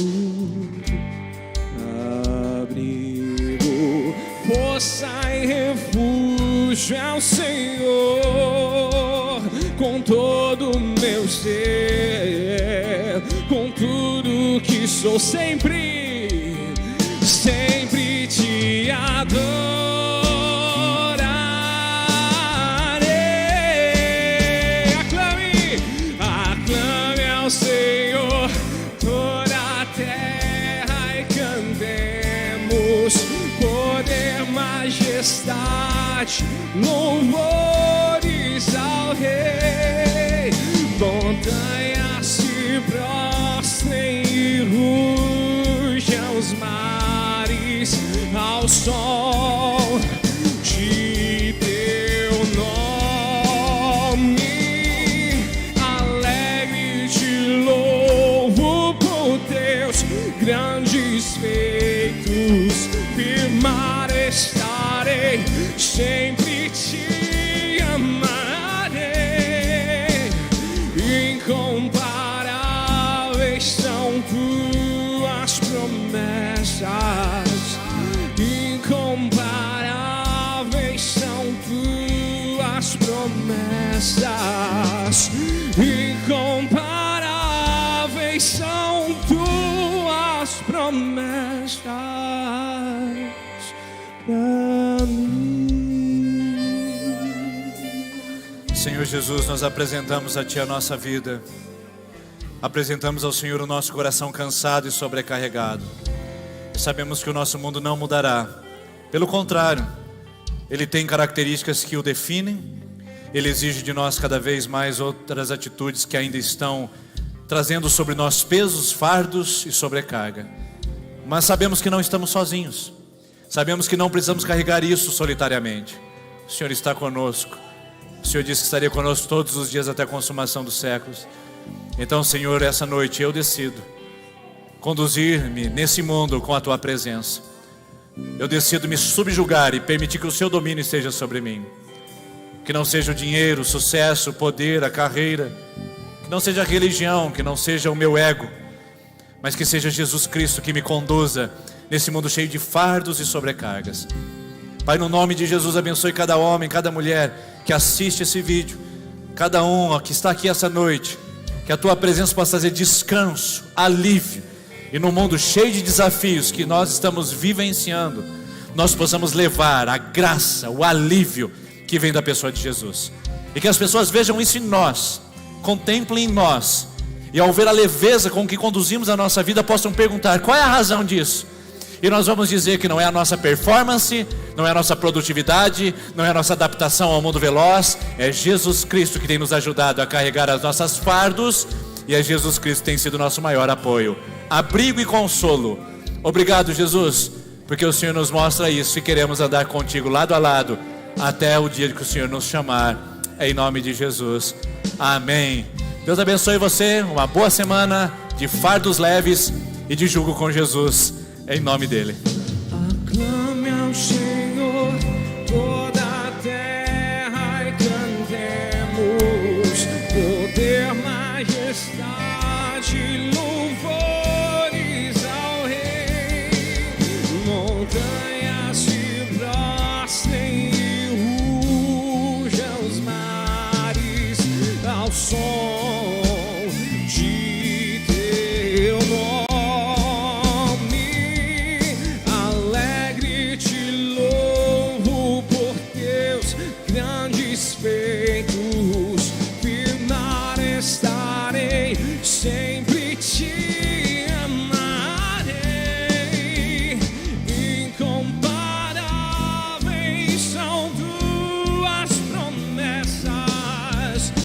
abrigo, força e refúgio é o Senhor, com todo o meu ser, com tudo que sou, sempre, sempre te adorarei. Aclame, aclame ao Senhor toda a terra e cantemos poder, majestade, louvores ao Rei. Montanhas se prostrem e rujam os mares ao som de teu nome. Alegre te louvo por teus grandes feitos, firmar estarei, sempre te amarei. Incomparáveis são tuas promessas, incomparáveis são tuas promessas, incomparáveis são tuas promessas pra mim. Senhor Jesus, nós apresentamos a Ti a nossa vida, apresentamos ao Senhor o nosso coração cansado e sobrecarregado, e sabemos que o nosso mundo não mudará, pelo contrário, ele tem características que o definem, ele exige de nós cada vez mais outras atitudes que ainda estão trazendo sobre nós pesos, fardos e sobrecarga, mas sabemos que não estamos sozinhos, sabemos que não precisamos carregar isso solitariamente. O Senhor está conosco. O Senhor disse que estaria conosco todos os dias até a consumação dos séculos. Então, Senhor, essa noite eu decido conduzir-me nesse mundo com a Tua presença. Eu decido me subjugar e permitir que o Seu domínio esteja sobre mim. Que não seja o dinheiro, o sucesso, o poder, a carreira, que não seja a religião, que não seja o meu ego, mas que seja Jesus Cristo que me conduza nesse mundo cheio de fardos e sobrecargas. Pai, no nome de Jesus, abençoe cada homem, cada mulher que assiste esse vídeo, cada um que está aqui essa noite, que a Tua presença possa trazer descanso, alívio, e no mundo cheio de desafios que nós estamos vivenciando, nós possamos levar a graça, o alívio que vem da pessoa de Jesus. E que as pessoas vejam isso em nós, contemplem em nós, e ao ver a leveza com que conduzimos a nossa vida, possam perguntar: qual é a razão disso? E nós vamos dizer que não é a nossa performance, não é a nossa produtividade, não é a nossa adaptação ao mundo veloz. É Jesus Cristo que tem nos ajudado a carregar as nossas fardos, e é Jesus Cristo que tem sido o nosso maior apoio, abrigo e consolo. Obrigado, Jesus, porque o Senhor nos mostra isso, e queremos andar contigo lado a lado até o dia que o Senhor nos chamar. Em nome de Jesus, amém. Deus abençoe você, uma boa semana de fardos leves e de jugo com Jesus, em nome dele.